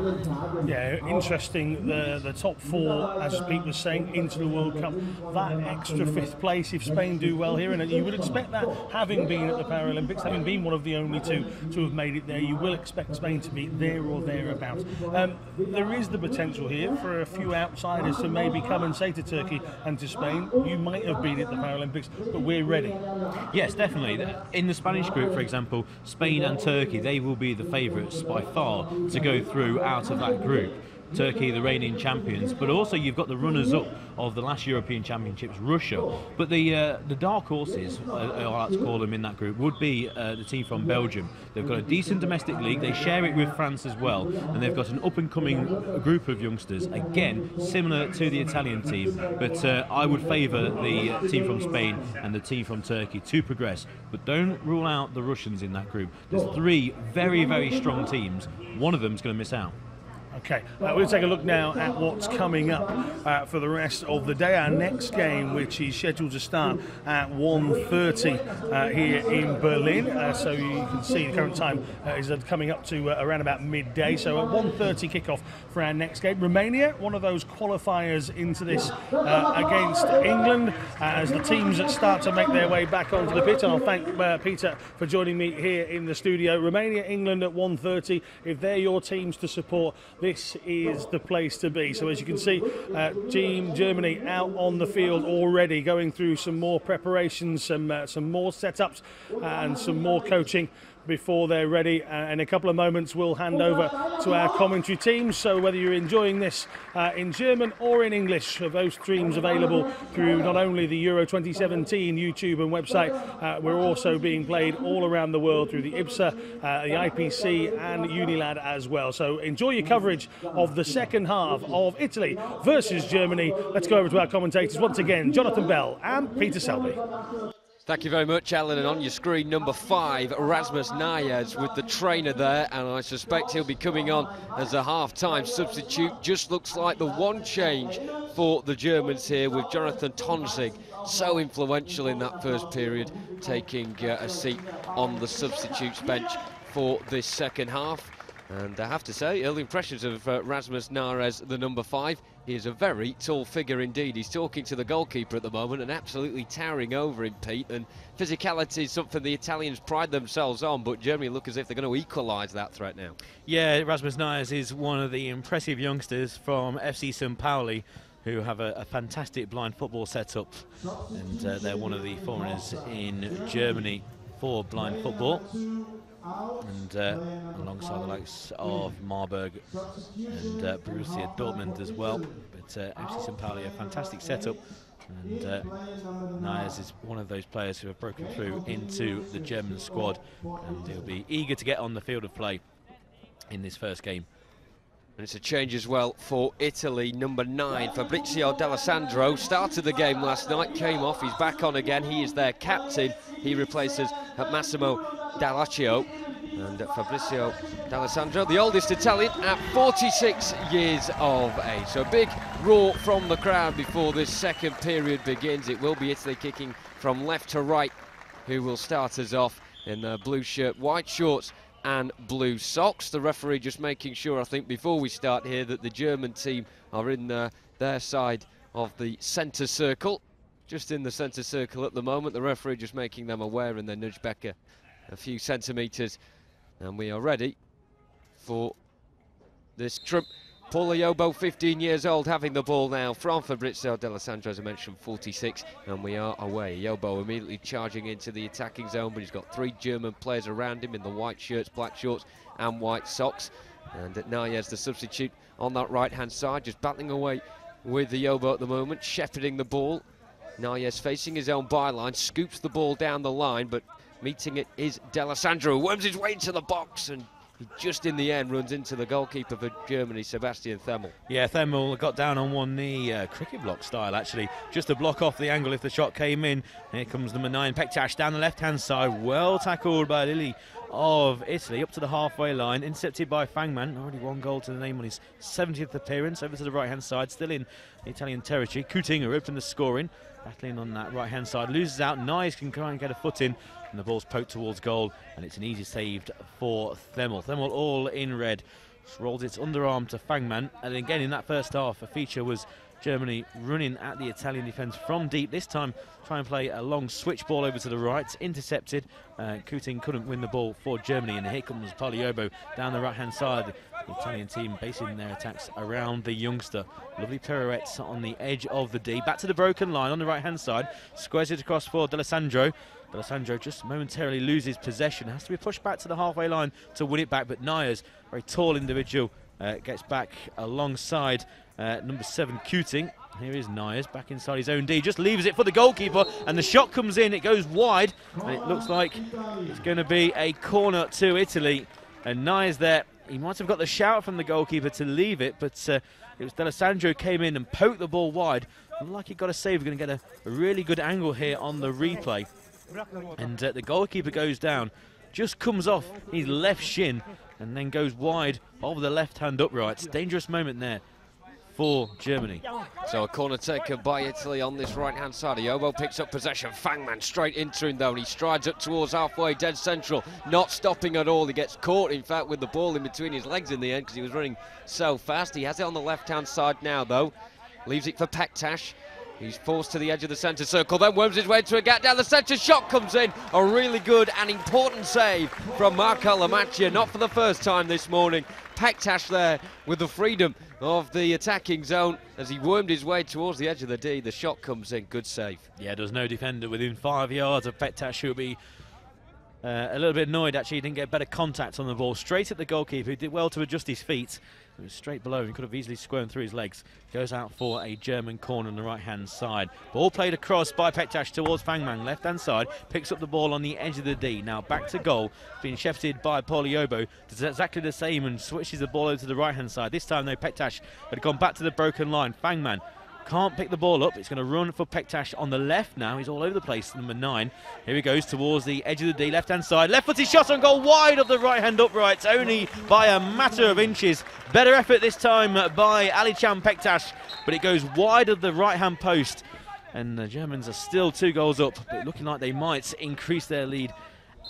Yeah, interesting. The top 4, as Pete was saying, into the World Cup. That extra 5th place if Spain do well here, and you would expect that, having been at the Paralympics, having been one of the only 2 to have made it there, you will expect Spain to be there or thereabouts. There is the potential here for a few outsiders to maybe come and say to Turkey and to Spain, you might have been at the Paralympics, but we're ready. Yes, definitely. In the Spanish group, for example, Spain and Turkey, they will be the favourites by far to go through out of that group. Turkey, the reigning champions, but also you've got the runners-up of the last European Championships, Russia. But the dark horses, I like to call them in that group, would be the team from Belgium. They've got a decent domestic league, they share it with France as well, and they've got an up-and-coming group of youngsters, again, similar to the Italian team, but I would favour the team from Spain and the team from Turkey to progress, but don't rule out the Russians in that group. There's 3 very, very strong teams. One of them's going to miss out. Okay, we'll take a look now at what's coming up for the rest of the day. Our next game, which is scheduled to start at 1:30 here in Berlin. So you can see the current time is coming up to around about midday. So at 1:30 kickoff for our next game. Romania, one of those qualifiers into this against England, as the teams that start to make their way back onto the pitch. And I'll thank Peter for joining me here in the studio. Romania, England at 1:30. If they're your teams to support, this is the place to be. So as you can see, Team Germany out on the field already, going through some more preparations, some more setups and some more coaching before they're ready. In a couple of moments we'll hand over to our commentary teams, so whether you're enjoying this in German or in English, those streams available through not only the Euro 2017 YouTube and website, we're also being played all around the world through the IBSA, the IPC and Unilad as well. So enjoy your coverage of the second half of Italy versus Germany. Let's go over to our commentators once again, Jonathan Bell and Peter Selby. Thank you very much, Alan. And on your screen, number 5, Rasmus Nayes with the trainer there, and I suspect he'll be coming on as a half-time substitute. Just looks like the one change for the Germans here, with Jonathan Tonsig, so influential in that first period, taking a seat on the substitutes bench for this second half. And I have to say, early impressions of Rasmus Nayes, the number 5. He is a very tall figure indeed. He's talking to the goalkeeper at the moment and absolutely towering over him, Pete. And physicality is something the Italians pride themselves on, but Germany look as if they're going to equalise that threat now. Yeah, Rasmus Nayes is one of the impressive youngsters from FC St. Pauli, who have a fantastic blind football setup. And they're one of the foreigners in Germany for blind football. and alongside the likes of Marburg and Borussia Dortmund as well. But FC St. Pauli, a fantastic setup, and Nayas is one of those players who have broken through into the German squad, and he'll be eager to get on the field of play in this first game. And it's a change as well for Italy. Number 9, Fabrizio D'Alessandro, started the game last night, came off, he's back on again, he is their captain. He replaces Massimo Dallaccio. And Fabrizio D'Alessandro, the oldest Italian at 46 years of age. So a big roar from the crowd before this second period begins. It will be Italy kicking from left to right, who will start us off in the blue shirt, white shorts and blue socks. The referee just making sure, I think, before we start here, that the German team are in their side of the centre circle. Just in the centre circle at the moment. The referee just making them aware, and they nudge back a few centimetres. And we are ready for this trip. Paul Ayobo, 15 years old, having the ball now from Fabrizio D'Alessandro, as I mentioned, 46, and we are away. Ayobo immediately charging into the attacking zone, but he's got 3 German players around him in the white shirts, black shorts and white socks. And Nayas, the substitute, on that right-hand side, just battling away with Ayobo at the moment, shepherding the ball. Nayas facing his own byline, scoops the ball down the line, but meeting it is D'Alessandro, who worms his way into the box, and he just in the end runs into the goalkeeper for Germany, Sebastian Themmel. Yeah, Themmel got down on one knee, cricket block style actually, just to block off the angle if the shot came in. Here comes number 9, Pektas, down the left-hand side, well tackled by Lilly of Italy, up to the halfway line, intercepted by Fangman, already 1 goal to the name on his 70th appearance, over to the right-hand side, still in Italian territory. Coutinho opened the scoring, battling on that right-hand side, loses out, Nayas can try and get a foot in, and the ball's poked towards goal, and it's an easy save for Themmel. Themmel all in red, just rolls its underarm to Fangman, and again in that first half, a feature was Germany running at the Italian defence from deep. This time, try and play a long switch ball over to the right, intercepted. Coutinho couldn't win the ball for Germany, and here comes Paul Ayobo down the right-hand side. The Italian team basing their attacks around the youngster. Lovely pirouettes on the edge of the D. Back to the broken line on the right-hand side. Squares it across for D'Alessandro. D'Alessandro just momentarily loses possession. Has to be pushed back to the halfway line to win it back, but Nayas, very tall individual, gets back alongside number 7, Coutinho. Here is Nayas back inside his own D, just leaves it for the goalkeeper, and the shot comes in, it goes wide, and it looks like it's going to be a corner to Italy. And Nayas there, he might have got the shout from the goalkeeper to leave it, but it was D'Alessandro came in and poked the ball wide. Like he got a save, we're going to get a really good angle here on the replay. And the goalkeeper goes down, just comes off his left shin, and then goes wide over the left-hand uprights. Dangerous moment there for Germany. So a corner taken by Italy on this right-hand side. Ayobo picks up possession. Fangman straight into him, though, and he strides up towards halfway, dead central, not stopping at all. He gets caught, in fact, with the ball in between his legs in the end because he was running so fast. He has it on the left-hand side now, though. Leaves it for Pektas. He's forced to the edge of the centre circle, then worms his way into a gap down the centre. Shot comes in. A really good and important save from Marco Lamacchia. Not for the first time this morning. Pektas there with the freedom of the attacking zone as he wormed his way towards the edge of the D. The shot comes in. Good save. Yeah, there's no defender within 5 yards of Pektas, who'll be a little bit annoyed actually. He didn't get better contact on the ball. Straight at the goalkeeper, who did well to adjust his feet. It was straight below, he could have easily squirmed through his legs. Goes out for a German corner on the right-hand side. Ball played across by Pektas towards Fangman, left-hand side. Picks up the ball on the edge of the D. Now back to goal, being shepherded by Paul Ayobo. Does exactly the same and switches the ball over to the right-hand side. This time, though, Pektas had gone back to the broken line. Fangman can't pick the ball up. It's going to run for Pektas on the left now. He's all over the place, number 9. Here he goes towards the edge of the D, left-hand side. Left-footed shot on goal, wide of the right-hand uprights, only by a matter of inches. Better effort this time by Alican Pektas, but it goes wide of the right-hand post. And the Germans are still 2 goals up, but looking like they might increase their lead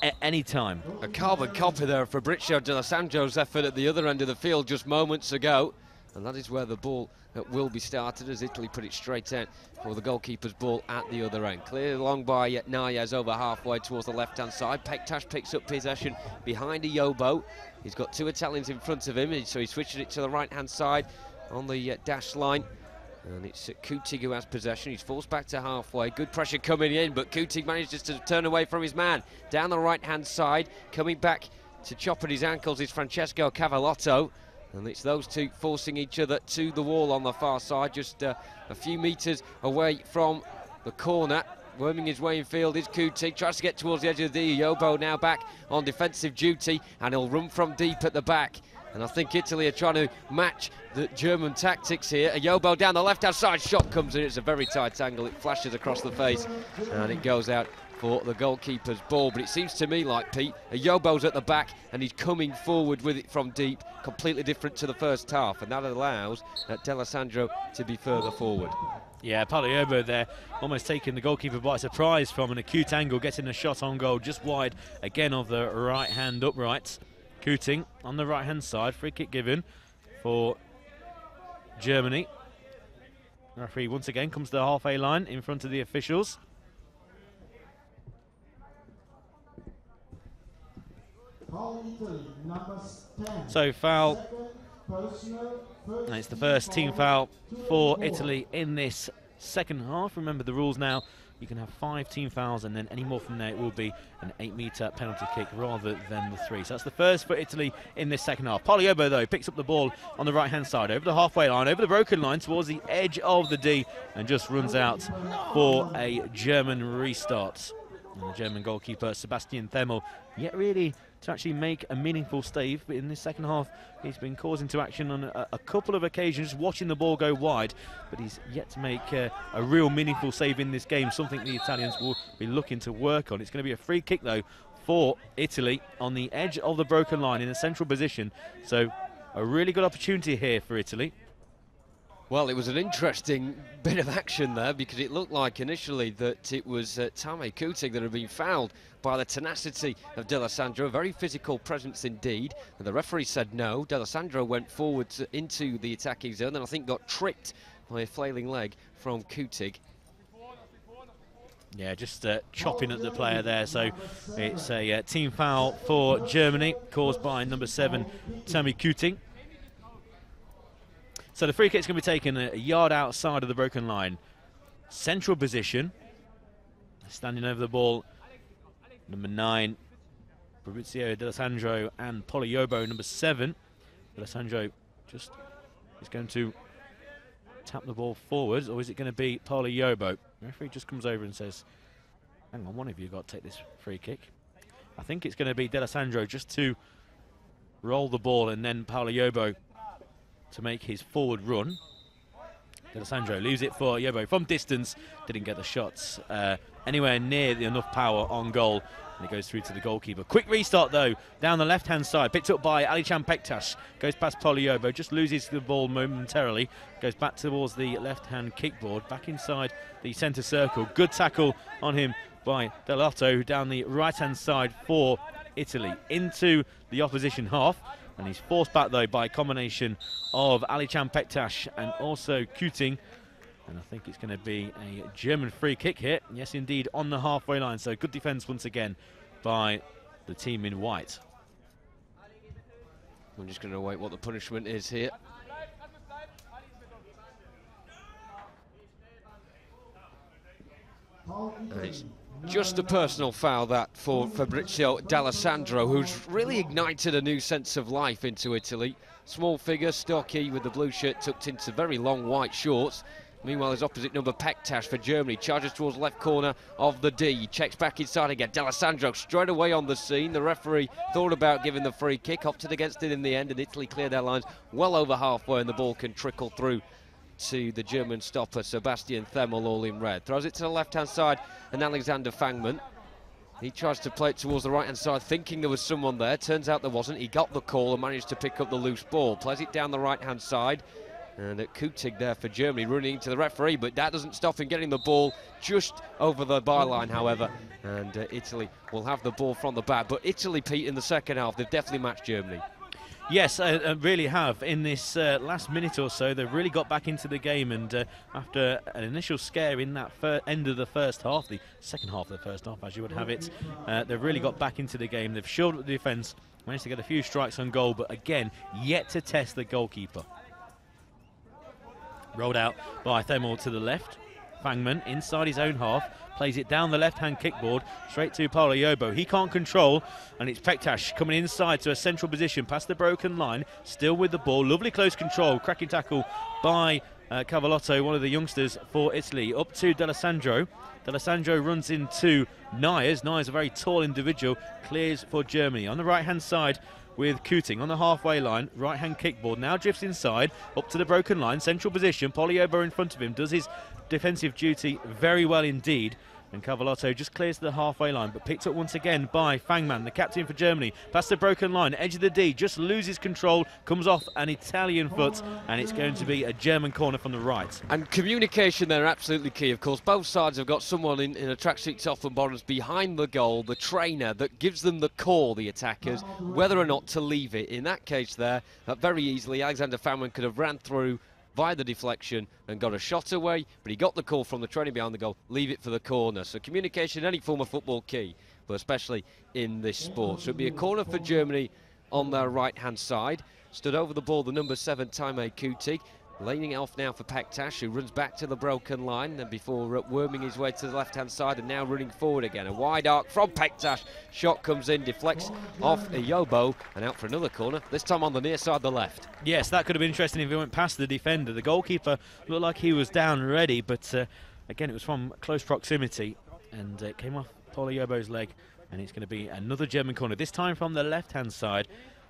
at any time. A carbon copy there of Fabrizio D'Alessandro's effort at the other end of the field just moments ago. And that is where the ball will be started as Italy put it straight out for the goalkeeper's ball at the other end. Cleared along by Nayas over halfway towards the left-hand side. Pektas picks up possession behind Ayobo. He's got 2 Italians in front of him, so he switches it to the right-hand side on the dash line. And it's Coutinho who has possession. He's forced back to halfway. Good pressure coming in, but Coutinho manages to turn away from his man. Down the right-hand side, coming back to chop at his ankles is Francesco Cavallotto. And it's those two forcing each other to the wall on the far side, just a few metres away from the corner. Worming his way in field is Kuti, tries to get towards the edge of the Yobo, now back on defensive duty, and he'll run from deep at the back. And I think Italy are trying to match the German tactics here. Yobo down the left-hand side, shot comes in, it's a very tight angle, it flashes across the face, and it goes out for the goalkeeper's ball. But it seems to me like, Pete, Yobo's at the back and he's coming forward with it from deep, completely different to the first half, and that allows D'Alessandro to be further forward. Yeah, Paliobo there, almost taking the goalkeeper by surprise from an acute angle, getting a shot on goal just wide again of the right-hand uprights. Kuting on the right-hand side, free kick given for Germany. The referee once again comes to the halfway line in front of the officials. So foul, and it's the first team foul for Italy in this second half. Remember the rules now, you can have 5 team fouls, and then any more from there it will be an 8-metre penalty kick rather than the 3. So that's the first for Italy in this second half. Paliobo though picks up the ball on the right hand side, over the halfway line, over the broken line towards the edge of the D, and just runs out for a German restart. And the German goalkeeper Sebastian Themmel yet really to actually make a meaningful save, but in this second half he's been caused into action on a couple of occasions, watching the ball go wide, but he's yet to make a real meaningful save in this game, something the Italians will be looking to work on. It's going to be a free kick though for Italy on the edge of the broken line in a central position, so a really good opportunity here for Italy. Well, it was an interesting bit of action there, because it looked like initially that it was Tame Kuting that had been fouled by the tenacity of D'Alessandro. Very physical presence indeed. And the referee said no. D'Alessandro went forward into the attacking zone, and I think got tripped by a flailing leg from Kuting. Yeah, just chopping at the player there. So it's a team foul for Germany, caused by number 7, Tame Kuting. So the free kick's going to be taken a yard outside of the broken line. Central position. Standing over the ball, number 9, Fabrizio D'Alessandro, and Paliobo, number 7. D'Alessandro just is going to tap the ball forwards, or is it going to be Paliobo? The referee just comes over and says, hang on, one of you got to take this free kick. I think it's going to be D'Alessandro just to roll the ball, and then Paliobo to make his forward run. D'Alessandro leaves it for Yobo from distance, didn't get the shots anywhere near enough power on goal, and it goes through to the goalkeeper. Quick restart though, down the left hand side, picked up by Alican Pektas, goes past Paliobo, just loses the ball momentarily, goes back towards the left hand kickboard, back inside the centre circle. Good tackle on him by Dell'Otto down the right hand side for Italy into the opposition half. And he's forced back though by a combination of Alican Pektas and also Kuting. And I think it's going to be a German free kick here. Yes, indeed, on the halfway line. So good defence once again by the team in white. I'm just going to wait what the punishment is here. It's just a personal foul that for Fabrizio D'Alessandro, who's really ignited a new sense of life into Italy. Small figure, stocky, with the blue shirt tucked into very long white shorts. Meanwhile, his opposite number, Pektas for Germany, charges towards left corner of the D. Checks back inside again. D'Alessandro straight away on the scene. The referee thought about giving the free kick, opted against it in the end, and Italy cleared their lines well over halfway, and the ball can trickle through to the German stopper, Sebastian Themmel, all in red. Throws it to the left-hand side, and Alexander Fangman. He tries to play it towards the right-hand side, thinking there was someone there. Turns out there wasn't. He got the call and managed to pick up the loose ball. Plays it down the right-hand side. And Kuting there for Germany, running into the referee, but that doesn't stop him getting the ball just over the byline, however. And Italy will have the ball from the back. But Italy, Pete, in the second half, they've definitely matched Germany. Yes, really have. In this last minute or so, they've really got back into the game, and after an initial scare in that end of the first half, the second half of the first half, as you would have it, they've really got back into the game. They've shored up the defence, managed to get a few strikes on goal, but again, yet to test the goalkeeper. Rolled out by Themmel to the left. Fangman inside his own half, plays it down the left-hand kickboard, straight to Paulo Yobo. He can't control, and it's Pektas coming inside to a central position, past the broken line, still with the ball. Lovely close control, cracking tackle by Cavallotto, one of the youngsters for Italy, up to D'Alessandro. D'Alessandro runs into Nyers. Nyers, a very tall individual, clears for Germany. On the right-hand side with Kuting on the halfway line, right-hand kickboard, now drifts inside, up to the broken line, central position. Poliobo in front of him, does his defensive duty very well indeed. And Cavallotto just clears the halfway line, but picked up once again by Fangman, the captain for Germany. Past the broken line, edge of the D, just loses control, comes off an Italian foot, and it's going to be a German corner from the right. And communication there absolutely key, of course. Both sides have got someone in a tracksuit top and bottoms behind the goal, the trainer, that gives them the call, the attackers, whether or not to leave it. In that case there, very easily, Alexander Fangman could have ran through via the deflection and got a shot away, but he got the call from the trainer behind the goal, leave it for the corner. So communication in any form of football key, but especially in this sport. So it'll be a corner for Germany on their right-hand side. Stood over the ball, the number 7, Taime Kutig. Laning off now for Pektas, who runs back to the broken line and before worming his way to the left-hand side and now running forward again. A wide arc from Pektas. Shot comes in, deflects off Yobo and out for another corner, this time on the near side, the left. Yes, that could have been interesting if he went past the defender. The goalkeeper looked like he was down ready, but again, it was from close proximity and it came off Paulo Yobo's leg, and it's going to be another German corner, this time from the left-hand side.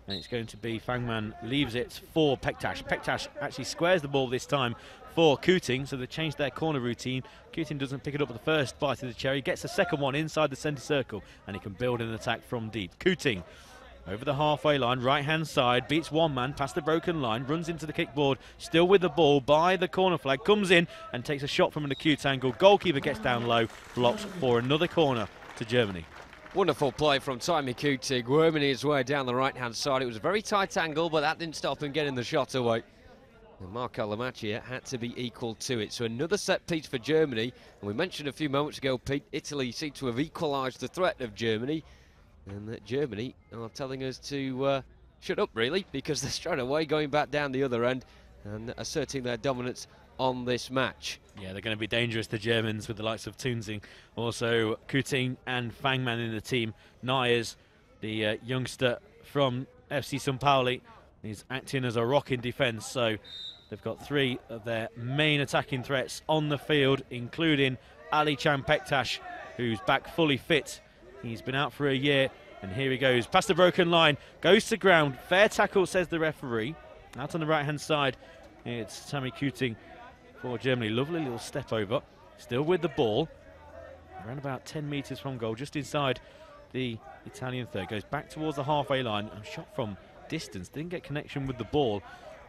And it's going to be Fangman leaves it for Pektas. Pektas actually squares the ball this time for Kuting, so they changed their corner routine. Kuting doesn't pick it up with the first bite of the cherry, gets the second one inside the centre circle, and he can build an attack from deep. Kuting over the halfway line, right-hand side, beats one man past the broken line, runs into the kickboard, still with the ball by the corner flag, comes in and takes a shot from an acute angle. Goalkeeper gets down low, blocks for another corner to Germany. Wonderful play from Taime Kutig, worming his way down the right-hand side. It was a very tight angle, but that didn't stop him getting the shot away. And Marco Lamacchia had to be equal to it. So another set piece for Germany. And we mentioned a few moments ago, Pete, Italy seemed to have equalised the threat of Germany. And that Germany are telling us to shut up, really, because they're straight away going back down the other end and asserting their dominance on this match. Yeah, they're going to be dangerous, the Germans, with the likes of Tunzing, also Kuting and Fangman in the team. Nyers, the youngster from FC San Pauli, is acting as a rock in defence, so they've got 3 of their main attacking threats on the field, including Ali Chan Pektas, who's back fully fit. He's been out for a year, and here he goes, past the broken line, goes to ground, fair tackle, says the referee. Out on the right-hand side, it's Taime Kuting for Germany. Lovely little step over, still with the ball, around about 10 metres from goal, just inside the Italian third. Goes back towards the halfway line and shot from distance, didn't get connection with the ball,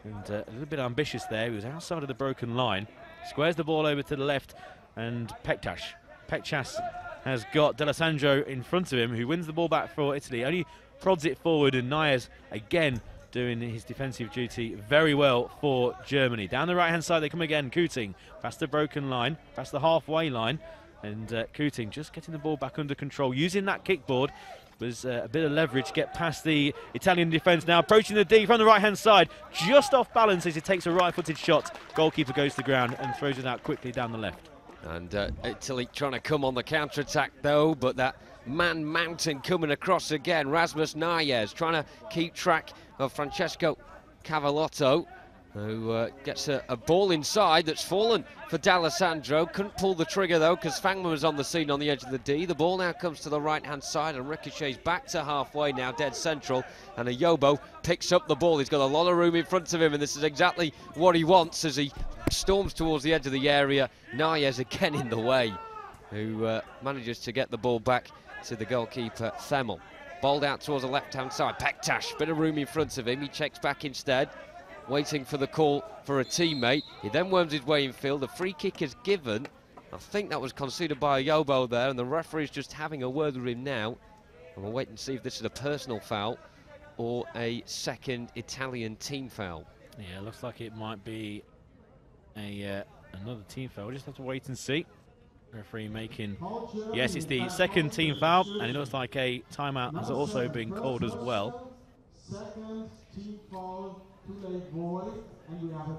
and a little bit ambitious there. He was outside of the broken line, squares the ball over to the left, and Pektas has got D'Alessandro in front of him, who wins the ball back for Italy, only prods it forward, and Nyers again doing his defensive duty very well for Germany. Down the right-hand side they come again, Kuting, past the broken line, past the halfway line, and Kuting just getting the ball back under control, using that kickboard. Was a bit of leverage, get past the Italian defence now, approaching the D from the right-hand side, just off balance as he takes a right-footed shot. Goalkeeper goes to the ground and throws it out quickly down the left. And Italy trying to come on the counter-attack though, but that man mountain coming across again. Rasmus Nyers trying to keep track of Francesco Cavallotto, who gets a ball inside that's fallen for D'Alessandro. Couldn't pull the trigger though, because Fangman was on the scene on the edge of the D. The ball now comes to the right-hand side and ricochets back to halfway now, dead central. And Yobo picks up the ball. He's got a lot of room in front of him, and this is exactly what he wants as he storms towards the edge of the area. Nyers again in the way, who manages to get the ball back to the goalkeeper, Themmel. Balled out towards the left-hand side. Pektas, bit of room in front of him. He checks back instead, waiting for the call for a teammate. He then worms his way in field. The free kick is given. I think that was conceded by Yobo there, and the referee's just having a word with him now. And we'll wait and see if this is a personal foul or a second Italian team foul. Yeah, looks like it might be another team foul. We'll just have to wait and see. Referee making, yes, it's the second team foul, and it looks like a timeout has also been called as well. Second team foul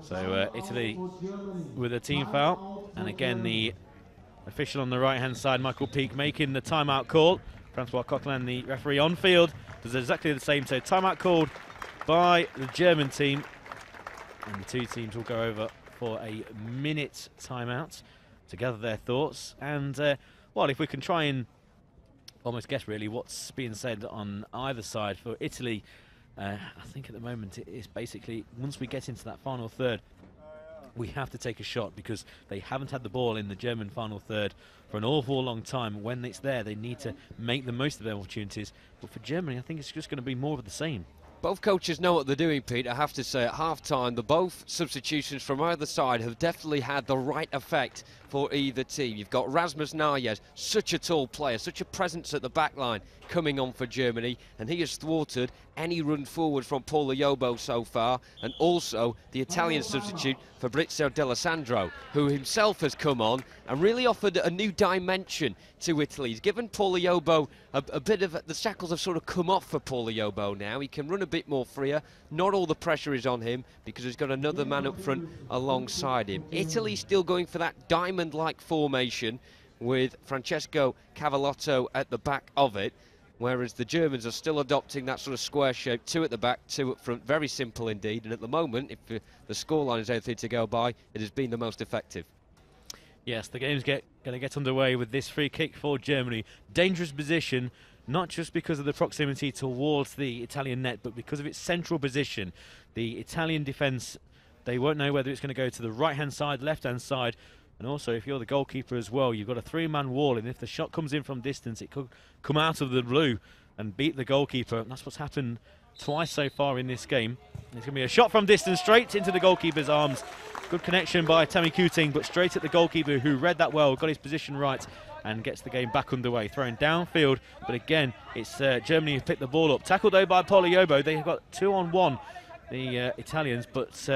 So Italy with a team foul, and again the official on the right-hand side, Michael Peake, making the timeout call. Francois Coquelin, the referee on field, does exactly the same. So timeout called by the German team, and the two teams will go over for a minute timeout to gather their thoughts. And well, if we can try and almost guess really what's being said on either side. For Italy, I think at the moment it is basically, once we get into that final third, we have to take a shot, because they haven't had the ball in the German final third for an awful long time. When it's there, they need to make the most of their opportunities. But for Germany, I think it's just going to be more of the same. Both coaches know what they're doing, Pete. I have to say, at half-time, both substitutions from either side have definitely had the right effect for either team. You've got Rasmus Nayes, such a tall player, such a presence at the back line, coming on for Germany, and he has thwarted any run forward from Paul Loyobo so far, and also the Italian substitute Fabrizio D'Alessandro, who himself has come on and really offered a new dimension to Italy. He's given Paul Loyobo a bit of the shackles have sort of come off for Paul Loyobo now. He can run a bit more freer. Not all the pressure is on him, because he's got another man up front alongside him. Italy still going for that diamond-like formation with Francesco Cavallotto at the back of it, whereas the Germans are still adopting that sort of square shape, 2 at the back, 2 up front. Very simple indeed, and at the moment, if the scoreline is anything to go by, it has been the most effective. Yes, the game's going to get underway with this free kick for Germany. Dangerous position, not just because of the proximity towards the Italian net, but because of its central position. The Italian defence, they won't know whether it's going to go to the right-hand side, left-hand side, and also if you're the goalkeeper as well, you've got a 3-man wall, and if the shot comes in from distance, it could come out of the blue and beat the goalkeeper. And that's what's happened twice so far in this game. It's going to be a shot from distance straight into the goalkeeper's arms. Good connection by Tammy Kuting, but straight at the goalkeeper, who read that well, got his position right, and gets the game back underway. Throwing downfield, but again, it's Germany who picked the ball up. Tackled though by Paul Loyobo. They've got 2-on-1, the Italians, but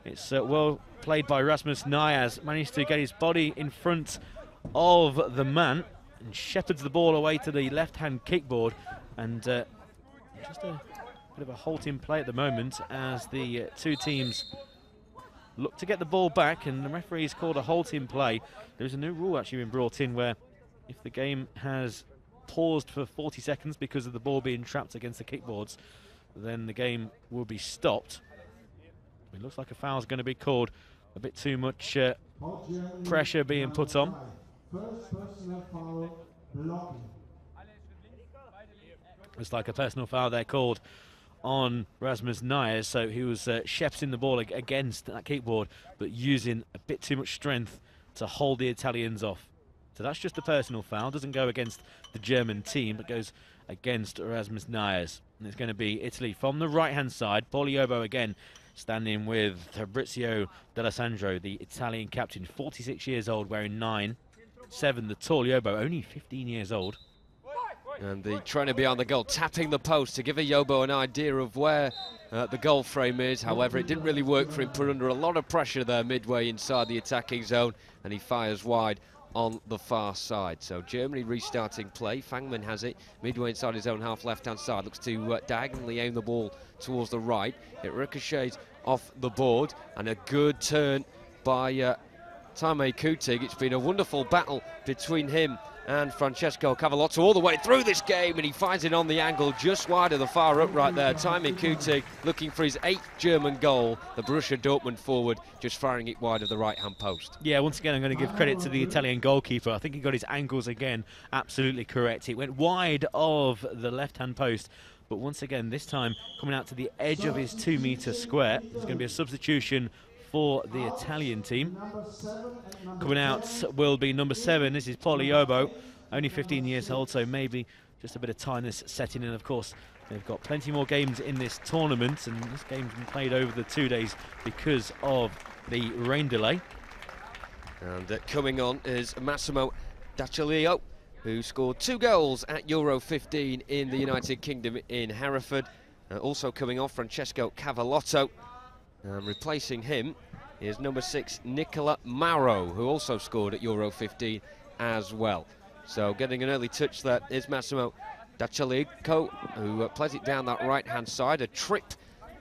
it's well played by Rasmus Nayes. Managed to get his body in front of the man and shepherds the ball away to the left-hand kickboard. And just a bit of a halt in play at the moment as the two teams look to get the ball back, and the referee's called a halt in play. There's a new rule actually been brought in where if the game has paused for 40 seconds because of the ball being trapped against the kickboards, then the game will be stopped. It looks like a foul's going to be called. A bit too much pressure being put on. It's like a personal foul there called on Rasmus Nayes, so he was shepherding the ball against that kickboard, but using a bit too much strength to hold the Italians off. So that's just a personal foul. Doesn't go against the German team, but goes against Rasmus Nayes. And it's going to be Italy from the right-hand side. Paul Loyobo again standing with Fabrizio D'Alessandro, the Italian captain, 46 years old, wearing 9-7. The tall Loyobo, only 15 years old. And the trainer behind the goal tapping the post to give a Yobo an idea of where the goal frame is. However, it didn't really work for him, put under a lot of pressure there midway inside the attacking zone, and he fires wide on the far side. So Germany restarting play. Fangman has it midway inside his own half left-hand side. Looks to diagonally aim the ball towards the right. It ricochets off the board, and a good turn by Tammy Kuting. It's been a wonderful battle between him and Francesco Cavallotto all the way through this game, and he finds it on the angle just wide of the far upright there. Tammy Kuting looking for his 8th German goal. The Borussia Dortmund forward just firing it wide of the right-hand post. Yeah, once again, I'm going to give credit to the Italian goalkeeper. I think he got his angles again absolutely correct. It went wide of the left-hand post, but once again, this time coming out to the edge of his 2-metre square. There's going to be a substitution for the Italian team. Coming out will be number 7. This is Paul Loyobo, only 15 years old, so maybe just a bit of tiredness setting in. Of course, they've got plenty more games in this tournament, and this game's been played over the 2 days because of the rain delay. And coming on is Massimo D'Acciolio, who scored 2 goals at Euro 15 in the United Kingdom in Hereford. Also coming off, Francesco Cavallotto. Replacing him is number 6, Nicola Mauro, who also scored at Euro 15 as well. So getting an early touch there is Massimo D'Acciolio, who plays it down that right-hand side. A trip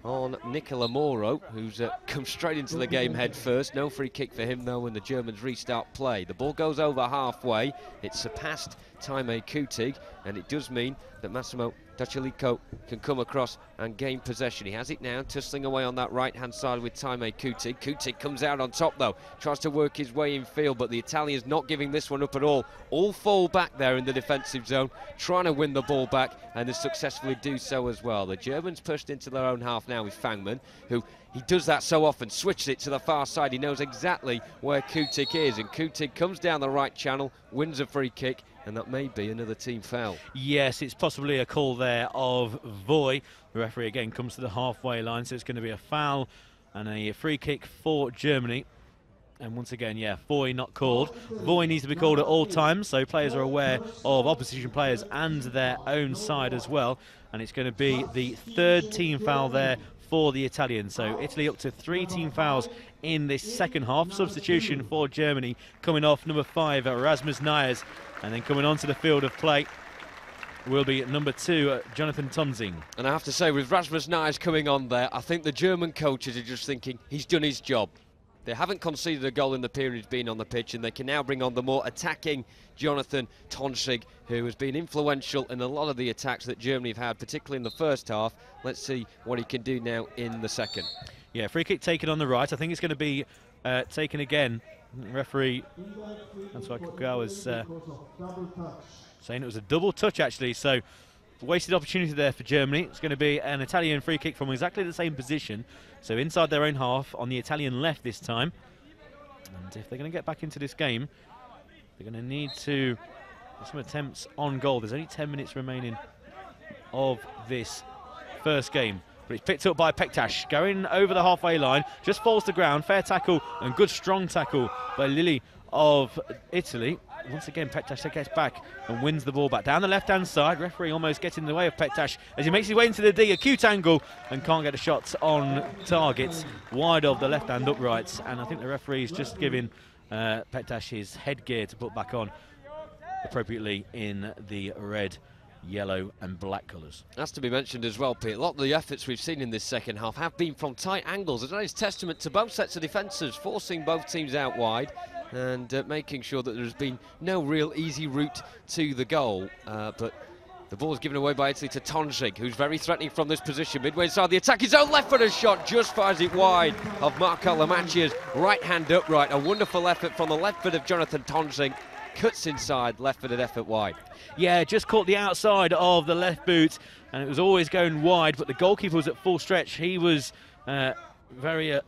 on Nicola Moro, who's come straight into the game head first. No free kick for him though when the Germans restart play. The ball goes over halfway. It's surpassed Taime Kutig, and it does mean that Massimo Dachalico can come across and gain possession. He has it now, tussling away on that right-hand side with Taime Kutig. Kutig comes out on top though, tries to work his way in field, but the Italians not giving this one up at all. All fall back there in the defensive zone, trying to win the ball back, and they successfully do so as well. The Germans pushed into their own half now with Fangman, who he does that so often, switches it to the far side. He knows exactly where Kutig is, and Kutig comes down the right channel, wins a free kick, and that may be another team foul. Yes, it's possibly a call there of Voy. The referee again comes to the halfway line, so it's going to be a foul and a free kick for Germany. And once again, yeah, Voy not called. Voy needs to be called at all times, so players are aware of opposition players and their own side as well. And it's going to be the third team foul there for the Italians. So Italy up to 3 team fouls in this second half. Substitution for Germany coming off number 5, Rasmus Nyers. And then coming onto the field of play will be number 2, Jonathan Tonzing. And I have to say, with Rasmus Nyers coming on there, I think the German coaches are just thinking he's done his job. They haven't conceded a goal in the period he's been on the pitch, and they can now bring on the more attacking Jonathan Tonzing, who has been influential in a lot of the attacks that Germany have had, particularly in the first half. Let's see what he can do now in the second. Yeah, free kick taken on the right. I think it's going to be taken again. Referee, that's why Kugal was saying it was a double touch actually, so wasted opportunity there for Germany. It's going to be an Italian free kick from exactly the same position, so inside their own half on the Italian left this time. And if they're going to get back into this game, they're going to need to get some attempts on goal. There's only 10 minutes remaining of this first game. But it's picked up by Pektas, going over the halfway line, just falls to ground. Fair tackle and good strong tackle by Lilly of Italy. Once again, Pektas gets back and wins the ball back down the left-hand side. Referee almost gets in the way of Pektas as he makes his way into the D, acute angle, and can't get a shot on target wide of the left-hand uprights. And I think the referee's just giving Pektas his headgear to put back on appropriately in the red, yellow and black colours. That's to be mentioned as well, Pete. A lot of the efforts we've seen in this second half have been from tight angles, and that is testament to both sets of defences, forcing both teams out wide and making sure that there's been no real easy route to the goal. But the ball is given away by Italy to Tonzing, who's very threatening from this position. Midway inside the attack, his own left-footed shot just fires it wide of Marco Lamacchia's right-hand upright. A wonderful effort from the left foot of Jonathan Tonzing. Cuts inside, left-footed effort wide. Yeah, just caught the outside of the left boot, and it was always going wide, but the goalkeeper was at full stretch. He was very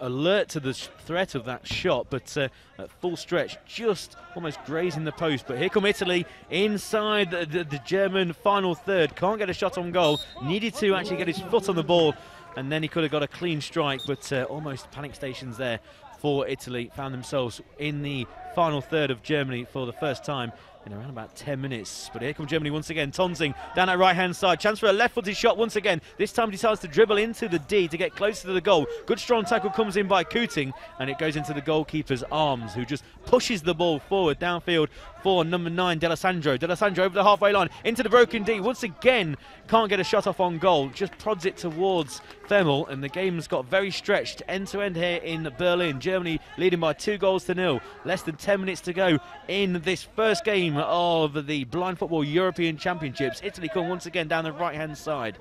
alert to the threat of that shot, but at full stretch, just almost grazing the post. But here come Italy inside the German final third. Can't get a shot on goal. Needed to actually get his foot on the ball, and then he could have got a clean strike, but almost panic stations there for Italy. Found themselves in the final third of Germany for the first time in around about 10 minutes. But here comes Germany once again. Tonzing down that right-hand side. Chance for a left-footed shot once again. This time decides to dribble into the D to get closer to the goal. Good strong tackle comes in by Kuting, and it goes into the goalkeeper's arms, who just pushes the ball forward downfield for number 9, D'Alessandro. D'Alessandro over the halfway line into the broken D. Once again, can't get a shot off on goal. Just prods it towards Femmel, and the game's got very stretched end-to-end here in Berlin. Germany leading by 2-0. Less than 10 minutes to go in this first game of the Blind Football European Championships. Italy come once again down the right-hand side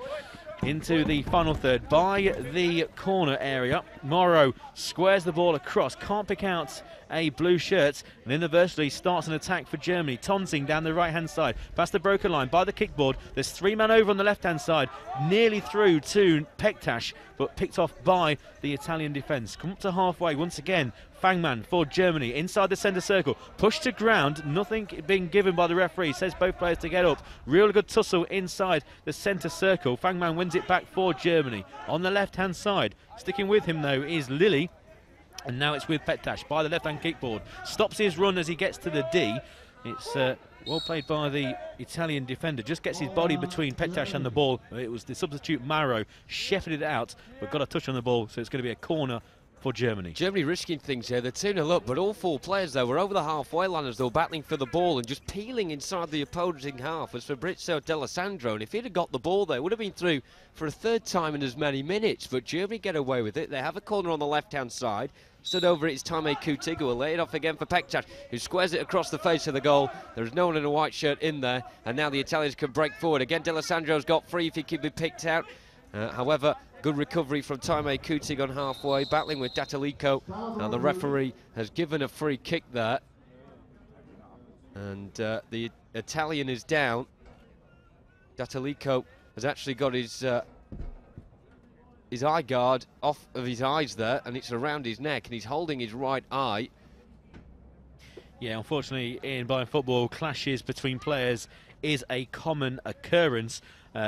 into the final third by the corner area. Moro squares the ball across, can't pick out a blue shirt, and inadvertently starts an attack for Germany. Tonzing down the right-hand side, past the broken line by the kickboard. There's 3 men over on the left-hand side, nearly through to Pektas, but picked off by the Italian defence. Come up to halfway once again. Fangman for Germany inside the centre circle, pushed to ground, nothing being given by the referee, says both players to get up. Real good tussle inside the centre circle. Fangman wins it back for Germany. On the left hand side, sticking with him though is Lilly, and now it's with Pektas by the left hand kickboard. Stops his run as he gets to the D. It's well played by the Italian defender, just gets his body between Pektas and the ball. It was the substitute Maro, shepherded it out, but got a touch on the ball, so it's going to be a corner for Germany. Germany risking things here. They're 2-0 up, but all 4 players, though, were over the halfway line as they were battling for the ball and just peeling inside the opposing half was Fabrizio D'Alessandro. And if he'd have got the ball there, it would have been through for a 3rd time in as many minutes. But Germany get away with it. They have a corner on the left-hand side. Stood over it is Taimé Coutinho, who will lay it off again for Pektas, who squares it across the face of the goal. There is no one in a white shirt in there, and now the Italians can break forward. Again, D'Alessandro's got free if he can be picked out. However, good recovery from Taimé Coutinho on halfway, battling with Datalico. Now the referee has given a free kick there. And the Italian is down. Datalico has actually got his eye guard off of his eyes there, and it's around his neck, and he's holding his right eye. Yeah, unfortunately, in blind football, clashes between players is a common occurrence.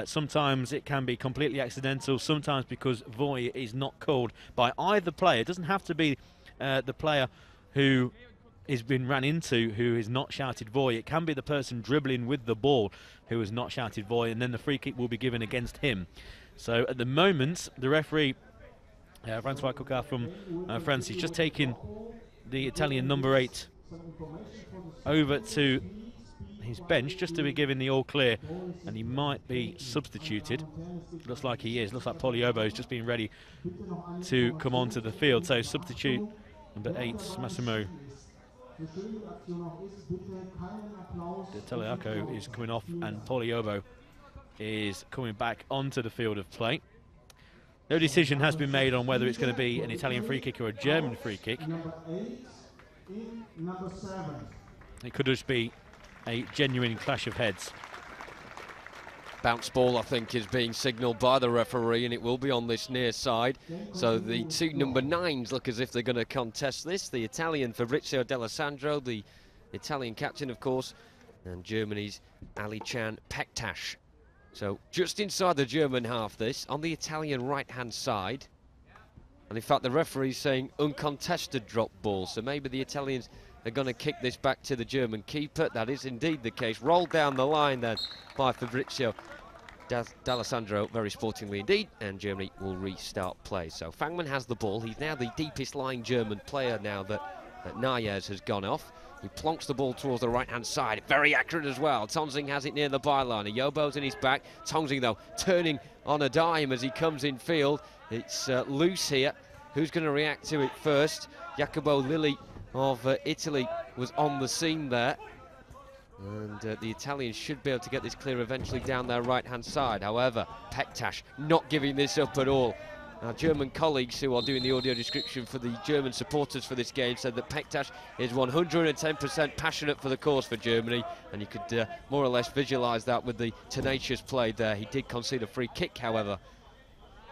Sometimes it can be completely accidental, sometimes because volley is not called by either player. It doesn't have to be the player who has been ran into who is not shouted volley. It can be the person dribbling with the ball who has not shouted volley, and then the free kick will be given against him. So at the moment, the referee, Francois Coquard from France, is just taking the Italian number 8 over to his bench just to be given the all clear, and he might be substituted. Looks like he is. Looks like Poliobo is just being ready to come onto the field. So substitute number 8, Massimo De Teleaco is coming off, and Poliobo is coming back onto the field of play. No decision has been made on whether it's going to be an Italian free kick or a German free kick. It could just be a genuine clash of heads. Bounce ball, I think, is being signalled by the referee, and it will be on this near side. So the 2 number 9s look as if they're going to contest this. The Italian Fabrizio D'Alessandro, the Italian captain, of course, and Germany's Alişan Pektas. So just inside the German half, this, on the Italian right-hand side. And in fact, the referee's saying uncontested drop ball, so maybe the Italians are going to kick this back to the German keeper. That is indeed the case. Rolled down the line then by Fabrizio D'Alessandro, very sportingly indeed, and Germany will restart play. So Fangmann has the ball. He's now the deepest lying German player now that Nayes has gone off. He plonks the ball towards the right-hand side. Very accurate as well. Tonsing has it near the byline. Yobo's in his back. Tonsing, though, turning on a dime as he comes in field. It's loose here. Who's going to react to it first? Jacopo Lilli of Italy was on the scene there. And the Italians should be able to get this clear eventually down their right-hand side. However, Pektas not giving this up at all. Our German colleagues who are doing the audio description for the German supporters for this game said that Pektas is 110% passionate for the cause for Germany, and you could more or less visualise that with the tenacious play there. He did concede a free kick, however,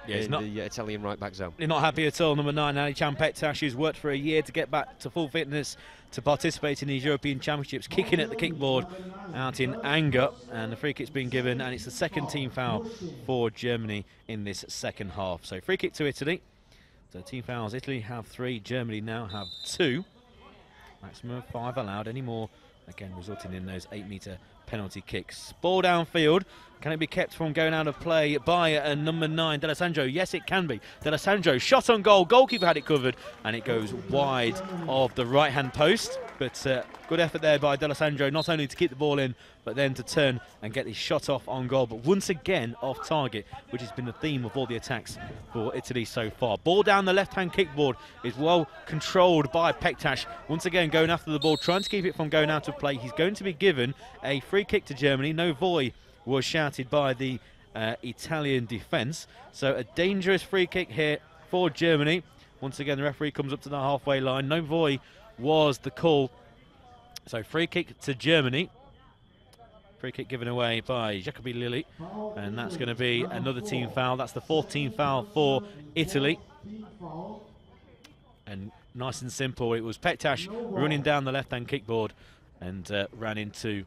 in the Italian right-back zone. You're not happy at all, number 9, Alişan Pektas, who's worked for a year to get back to full fitness to participate in these European Championships, kicking at the kickboard out in anger, and the free kick's been given, and it's the second team foul for Germany in this second half. So free kick to Italy. So team fouls, Italy have 3, Germany now have 2. Maximum of 5 allowed, any more, again, resulting in those 8-metre penalty kicks. Ball downfield. Can it be kept from going out of play by number 9, D'Alessandro? Yes, it can be. D'Alessandro, shot on goal. Goalkeeper had it covered, and it goes wide of the right-hand post. But good effort there by D'Alessandro, not only to keep the ball in, but then to turn and get his shot off on goal. But once again, off target, which has been the theme of all the attacks for Italy so far. Ball down the left-hand kickboard is well controlled by Pektas. Once again, going after the ball, trying to keep it from going out of play. He's going to be given a free kick to Germany. No volley was shouted by the Italian defence. So a dangerous free kick here for Germany. Once again, the referee comes up to the halfway line. No volley was the call. So free kick to Germany. Free kick given away by Jacopo Lilli. And that's going to be another team foul. That's the 4th team foul for Italy. And nice and simple, it was Pektas running down the left-hand kickboard and ran into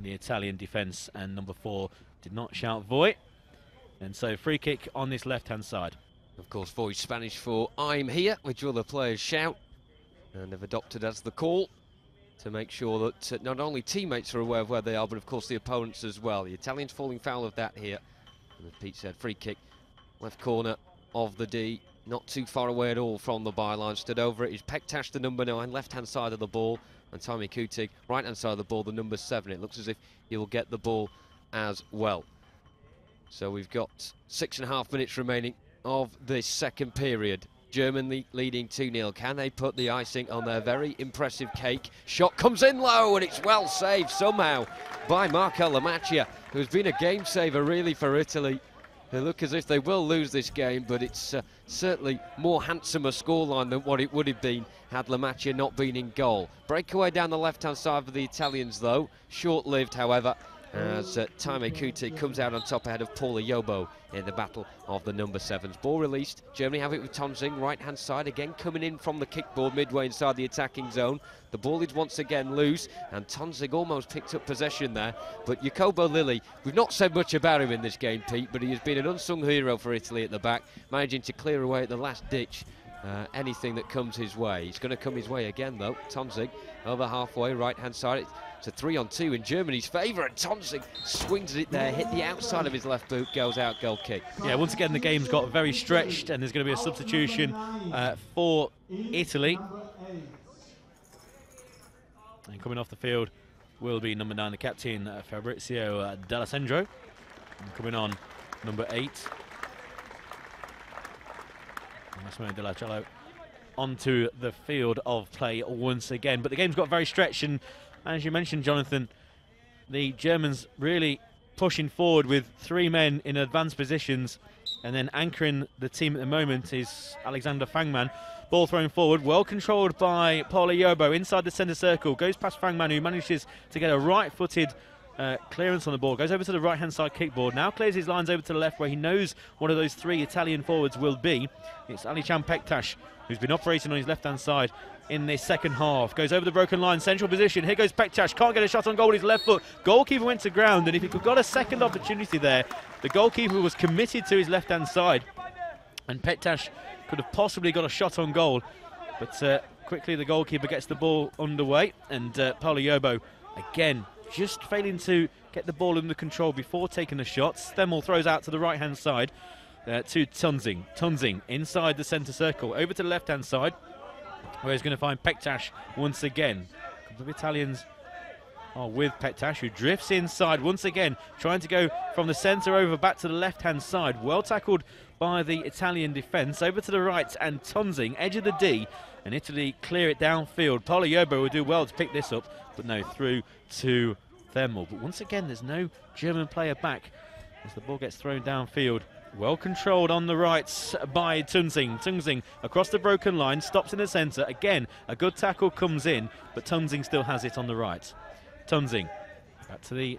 the Italian defence, and number 4 did not shout volley. And so free kick on this left-hand side. Of course, volley Spanish for I'm here, which all the players shout, and have adopted as the call to make sure that not only teammates are aware of where they are, but of course the opponents as well. The Italians falling foul of that here. And as Pete said, free kick, left corner of the D not too far away at all from the byline. Stood over it is Pektash, the number 9, left-hand side of the ball, and Taimé Coutinho, right-hand side of the ball, the number 7. It looks as if he'll get the ball as well. So we've got 6.5 minutes remaining of this second period. Germany leading 2-0. Can they put the icing on their very impressive cake? Shot comes in low, and it's well saved somehow by Marco Lamacchia, who's been a game saver really for Italy. They look as if they will lose this game, but it's certainly more handsomer scoreline than what it would have been had Lamacchia not been in goal. Breakaway down the left-hand side for the Italians, though. Short-lived, however, as Taimé Coutinho comes out on top ahead of Paul Ayobo in the battle of the number 7s. Ball released. Germany have it with Tonzing, right-hand side, again coming in from the kickboard midway inside the attacking zone. The ball is once again loose, and Tonzing almost picked up possession there. But Jacobo Lilly, we've not said much about him in this game, Pete, but he has been an unsung hero for Italy at the back, managing to clear away at the last ditch anything that comes his way. He's going to come his way again, though. Tonzing over halfway, right-hand side. It's a 3-on-2 in Germany's favour, and Tonzing swings it there, hit the outside of his left boot, goes out, goal kick. Yeah, once again the game's got very stretched, and there's going to be a substitution for Italy. And coming off the field will be number 9, the captain, Fabrizio D'Alessandro. And coming on, number 8, Massimo Di Lacello, onto the field of play once again. But the game's got very stretched, and as you mentioned, Jonathan, the Germans really pushing forward with 3 men in advanced positions, and then anchoring the team at the moment is Alexander Fangman. Ball thrown forward, well controlled by Paul Ayobo inside the centre circle, goes past Fangman, who manages to get a right-footed clearance on the ball, goes over to the right-hand side kickboard, now clears his lines over to the left where he knows one of those 3 Italian forwards will be. It's Alişan Pektaş, who's been operating on his left-hand side in this second half. Goes over the broken line, central position. Here goes Pektaş, can't get a shot on goal with his left foot. Goalkeeper went to ground, and if he could have got a second opportunity there, the goalkeeper was committed to his left-hand side, and Pektaş could have possibly got a shot on goal. But quickly the goalkeeper gets the ball underway, and Paul Ayobo, again, just failing to get the ball under control before taking the shot. Stemmel throws out to the right-hand side to Tonzing. Tonzing inside the centre circle, over to the left-hand side, where he's going to find Pektaş once again. A couple of Italians are with Pektaş, who drifts inside once again, trying to go from the centre over back to the left-hand side. Well tackled by the Italian defence. Over to the right, and Tonzing, edge of the D, and Italy clear it downfield. Paul Ayobo will do well to pick this up, but no, through to Thermal. But once again, there's no German player back as the ball gets thrown downfield. Well controlled on the right by Tonzing. Tonzing across the broken line, stops in the centre. Again, a good tackle comes in, but Tonzing still has it on the right. Tonzing back to the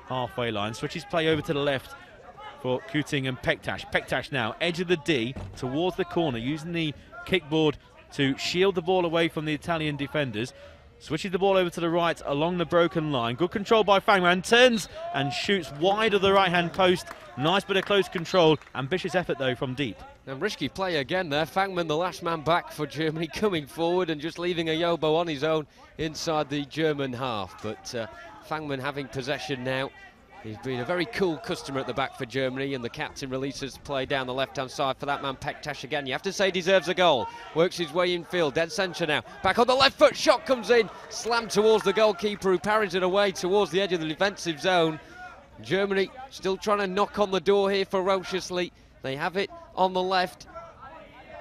halfway line, switches play over to the left for Coutinho and Pektaş. Pektaş now, edge of the D, towards the corner, using the kickboard to shield the ball away from the Italian defenders. Switches the ball over to the right along the broken line. Good control by Fangman. Turns and shoots wide of the right-hand post. Nice bit of close control. Ambitious effort, though, from deep. And risky play again there. Fangman, the last man back for Germany, coming forward and just leaving Ayobo on his own inside the German half. But Fangman having possession now. He's been a very cool customer at the back for Germany, and the captain releases play down the left-hand side for that man Pektaş again. You have to say he deserves a goal. Works his way infield, dead centre now. Back on the left foot, shot comes in. Slammed towards the goalkeeper, who parries it away towards the edge of the defensive zone. Germany still trying to knock on the door here ferociously. They have it on the left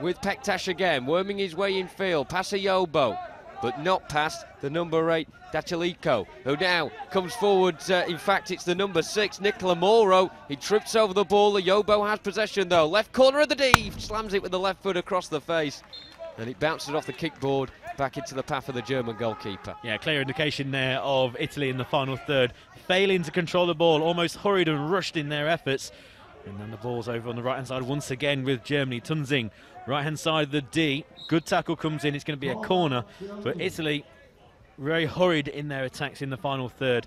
with Pektaş again, worming his way infield. Past Ayobo, but not past the number 8, Dachalico, who now comes forward. In fact, it's the number 6, Nicola Moro. He trips over the ball. Ayobo has possession, though. Left corner of the D, slams it with the left foot across the face, and it bounces off the kickboard back into the path of the German goalkeeper. Yeah, clear indication there of Italy in the final third, failing to control the ball, almost hurried and rushed in their efforts. And then the ball's over on the right-hand side once again with Germany. Tonzing, right-hand side of the D. Good tackle comes in. It's going to be a corner, but Italy very hurried in their attacks in the final third,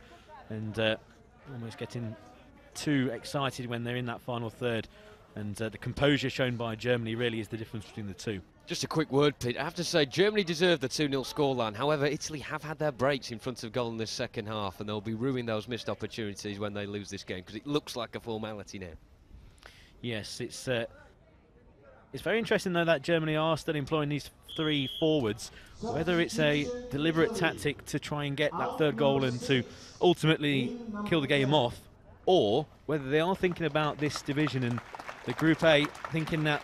and almost getting too excited when they're in that final third. And the composure shown by Germany really is the difference between the two. Just a quick word, Pete. I have to say, Germany deserved the 2-0 scoreline. However, Italy have had their breaks in front of goal in this second half, and they'll be ruining those missed opportunities when they lose this game, because it looks like a formality now. Yes, it's It's very interesting, though, that Germany are still employing these 3 forwards. Whether it's a deliberate tactic to try and get that 3rd goal and to ultimately kill the game off, or whether they are thinking about this division and the Group A, thinking that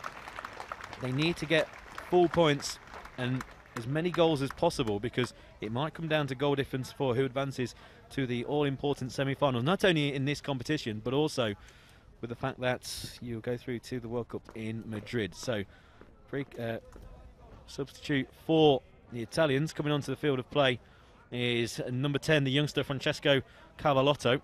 they need to get full points and as many goals as possible, because it might come down to goal difference for who advances to the all-important semi-final, not only in this competition, but also with the fact that you'll go through to the World Cup in Madrid. So, substitute for the Italians coming onto the field of play is number 10, the youngster Francesco Cavallotto.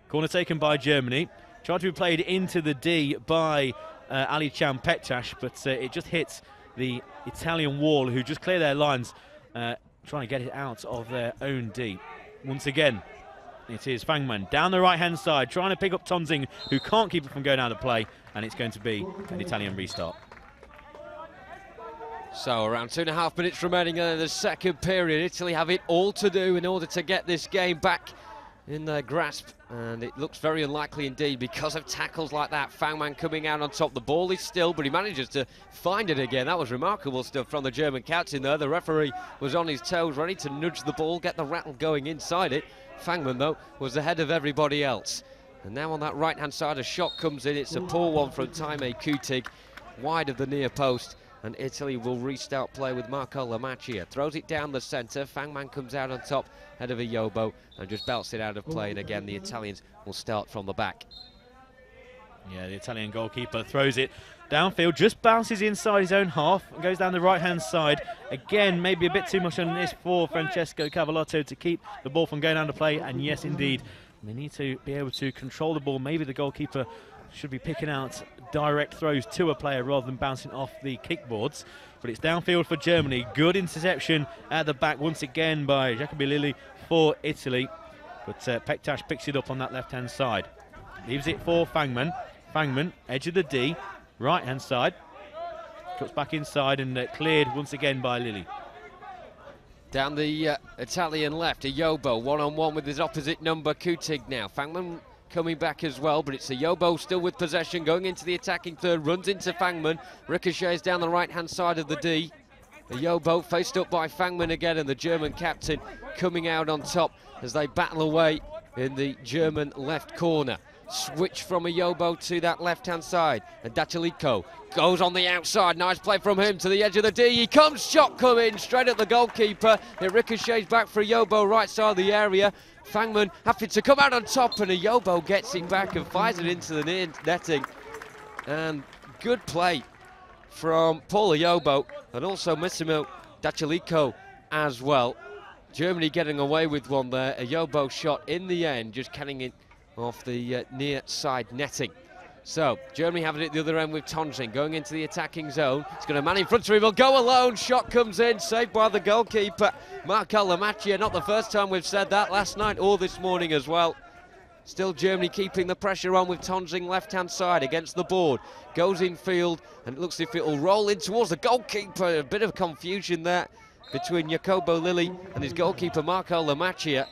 Corner taken by Germany. Tried to be played into the D by Alican Pektas, but it just hits the Italian wall, who just clear their lines, trying to get it out of their own D. Once again, it is Fangman down the right-hand side, trying to pick up Tonzing, who can't keep it from going out of play, and it's going to be an Italian restart. So around 2.5 minutes remaining in the second period. Italy have it all to do in order to get this game back in their grasp, and it looks very unlikely indeed because of tackles like that. Fangman coming out on top. The ball is still, but he manages to find it again. That was remarkable stuff from the German captain there. The referee was on his toes, ready to nudge the ball, get the rattle going inside it. Fangman, though, was ahead of everybody else. And now on that right-hand side, a shot comes in. It's a poor one from Taime Kutig, wide of the near post. And Italy will restart play with Marco Lamacchia. Throws it down the centre. Fangman comes out on top, head of Iyobo, and just belts it out of play. And again, the Italians will start from the back. Yeah, the Italian goalkeeper throws it downfield, just bounces inside his own half, and goes down the right-hand side. Again, maybe a bit too much on this for Francesco Cavallotto to keep the ball from going down to play. And yes, indeed, they need to be able to control the ball. Maybe the goalkeeper should be picking out direct throws to a player rather than bouncing off the kickboards. But it's downfield for Germany. Good interception at the back once again by Jacobi Lilli for Italy. But Pektas picks it up on that left-hand side. Leaves it for Fangman. Fangman, edge of the D, right-hand side. Cuts back inside and cleared once again by Lilli. Down the Italian left, Iyobo one-on-one with his opposite number, Kutig now. Fangman coming back as well, but it's Iyobo still with possession, going into the attacking third, runs into Fangman, ricochets down the right-hand side of the D. Iyobo faced up by Fangman again, and the German captain coming out on top as they battle away in the German left corner. Switch from Iyobo to that left-hand side, and Daciliko goes on the outside. Nice play from him to the edge of the D. He comes, shot coming straight at the goalkeeper. It ricochets back for Iyobo, right side of the area. Fangman happy to come out on top, and Iyobo gets it back and fires it into the near netting. And good play from Paul Iyobo, and also Massimo Daciliko as well. Germany getting away with one there. Iyobo shot in the end, just cutting it off the near side netting. So Germany having it the other end with Tonzing going into the attacking zone. He's got a man in front of him, he'll go alone. Shot comes in, saved by the goalkeeper Marco Lamacchia. Not the first time we've said that, last night or this morning as well. Still Germany keeping the pressure on with Tonzing left-hand side against the board. Goes in field, and it looks as if it will roll in towards the goalkeeper. A bit of confusion there between Jacobo Lilli and his goalkeeper Marco Lamacchia.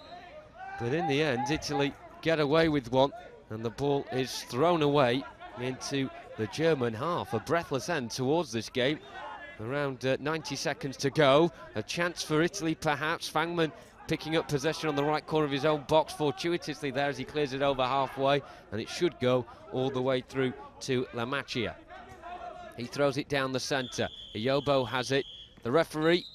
But in the end, Italy get away with one, and the ball is thrown away into the German half. A breathless end towards this game. Around 90 seconds to go. A chance for Italy perhaps. Fangman picking up possession on the right corner of his own box fortuitously there as he clears it over halfway, and it should go all the way through to Lamacchia. He throws it down the centre. Iyobo has it. The referee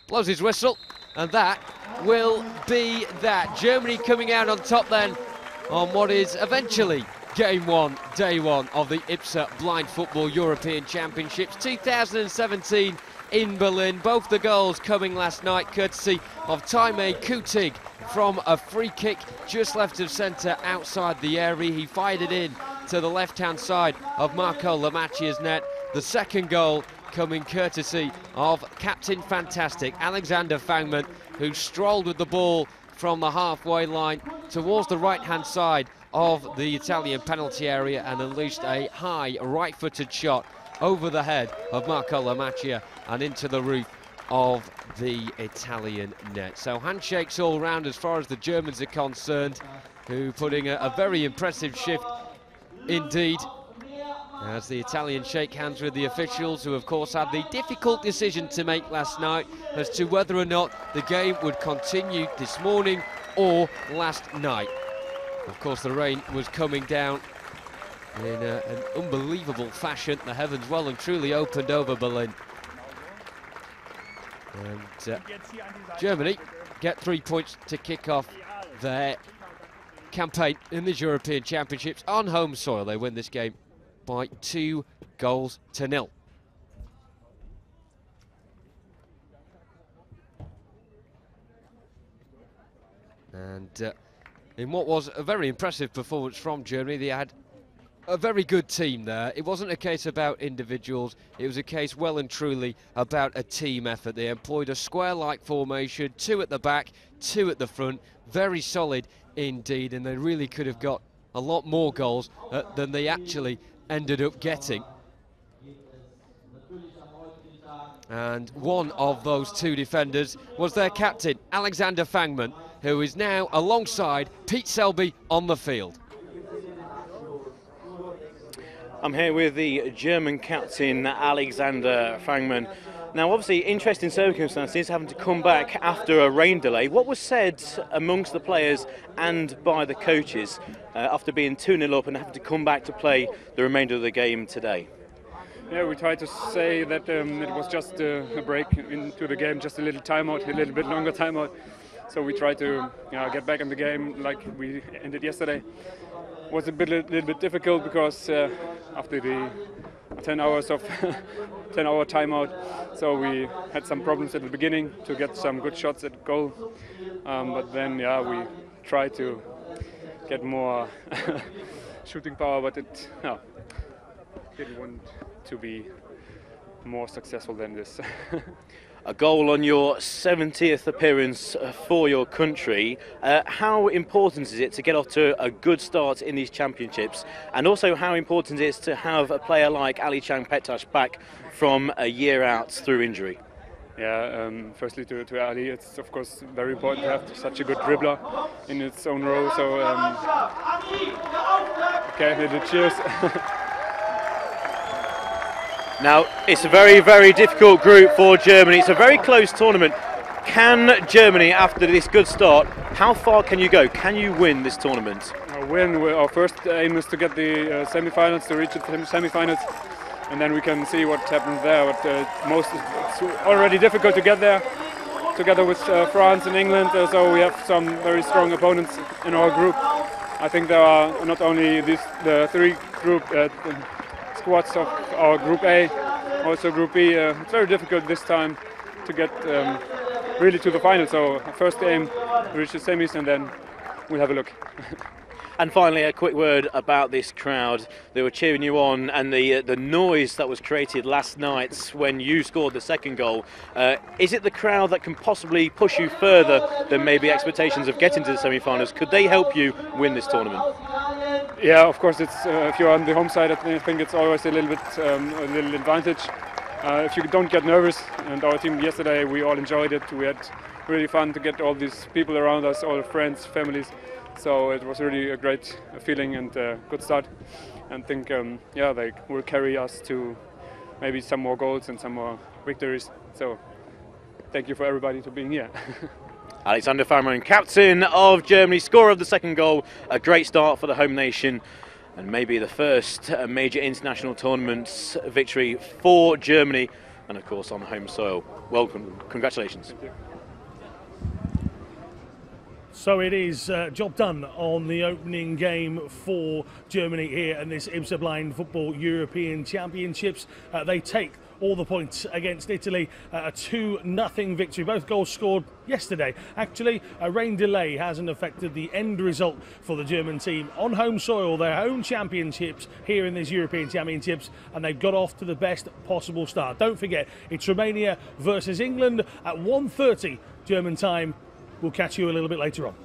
blows his whistle, and that will be that. Germany coming out on top then on what is eventually Game 1, Day 1 of the IPSA Blind Football European Championships 2017 in Berlin. Both the goals coming last night courtesy of Taime Kutig from a free kick just left of centre outside the area. He fired it in to the left-hand side of Marco Lamacchia's net. The second goal coming courtesy of Captain Fantastic Alexander Fangman, who strolled with the ball from the halfway line towards the right-hand side of the Italian penalty area and unleashed a high right-footed shot over the head of Marco Lamacchia and into the roof of the Italian net. So handshakes all round as far as the Germans are concerned, who putting a very impressive shift indeed. As the Italians shake hands with the officials, who of course had the difficult decision to make last night as to whether or not the game would continue this morning or last night. Of course, the rain was coming down in an unbelievable fashion. The heavens well and truly opened over Berlin. And Germany get 3 points to kick off their campaign in these European Championships on home soil. They win this game by 2-0. And in what was a very impressive performance from Germany, they had a very good team there. It wasn't a case about individuals, it was a case well and truly about a team effort. They employed a square-like formation, 2 at the back, 2 at the front, very solid indeed, and they really could have got a lot more goals than they actually ended up getting. And one of those 2 defenders was their captain, Alexander Fangmann, who is now alongside Pete Selby on the field. I'm here with the German captain, Alexander Fangmann. Now, obviously, interesting circumstances, having to come back after a rain delay. What was said amongst the players and by the coaches after being 2-0 up and having to come back to play the remainder of the game today? Yeah, we tried to say that it was just a break into the game, just a little timeout, a little bit longer timeout. So we tried to get back in the game like we ended yesterday. It was a little bit difficult because after the 10 hours of 10-hour timeout, so we had some problems at the beginning to get some good shots at goal. But then, we tried to get more shooting power, but it didn't want to be more successful than this. A goal on your 70th appearance for your country. How important is it to get off to a good start in these championships? And also how important it is to have a player like Alişan Bektaş back from a year out through injury? Yeah, firstly to Ali, it's of course very important to have such a good dribbler in its own role. So, okay, little cheers. Now, it's a very, very difficult group for Germany. It's a very close tournament. Can Germany, after this good start, how far can you go? Can you win this tournament? Our first aim is to get the semi-finals, to reach the semi-finals, and then we can see what happens there. But it's already difficult to get there, together with France and England, so we have some very strong opponents in our group. I think there are not only the 3 group squads of our Group A, also Group B. It's very difficult this time to get really to the final. So first aim, reach the semis, and then we'll have a look. And finally, a quick word about this crowd. They were cheering you on, and the noise that was created last night when you scored the second goal. Is it the crowd that can possibly push you further than maybe expectations of getting to the semi-finals? Could they help you win this tournament? Yeah, of course. It's if you're on the home side, I think it's always a little advantage. If you don't get nervous, and our team yesterday, we all enjoyed it. We had really fun to get all these people around us, all friends, families. So it was really a great feeling and a good start. And I think, they will carry us to maybe some more goals and some more victories. So thank you for everybody for being here. Alexander Fangmann, captain of Germany, scorer of the second goal. A great start for the home nation, and maybe the first major international tournament victory for Germany, and of course on home soil. Welcome, congratulations. Thank you. So it is job done on the opening game for Germany here in this IBSA Blind Football European Championships. They take all the points against Italy, a 2-0 victory. Both goals scored yesterday. Actually, a rain delay hasn't affected the end result for the German team on home soil, their home championships here in these European Championships, and they've got off to the best possible start. Don't forget, it's Romania versus England at 1:30 German time. We'll catch you a little bit later on.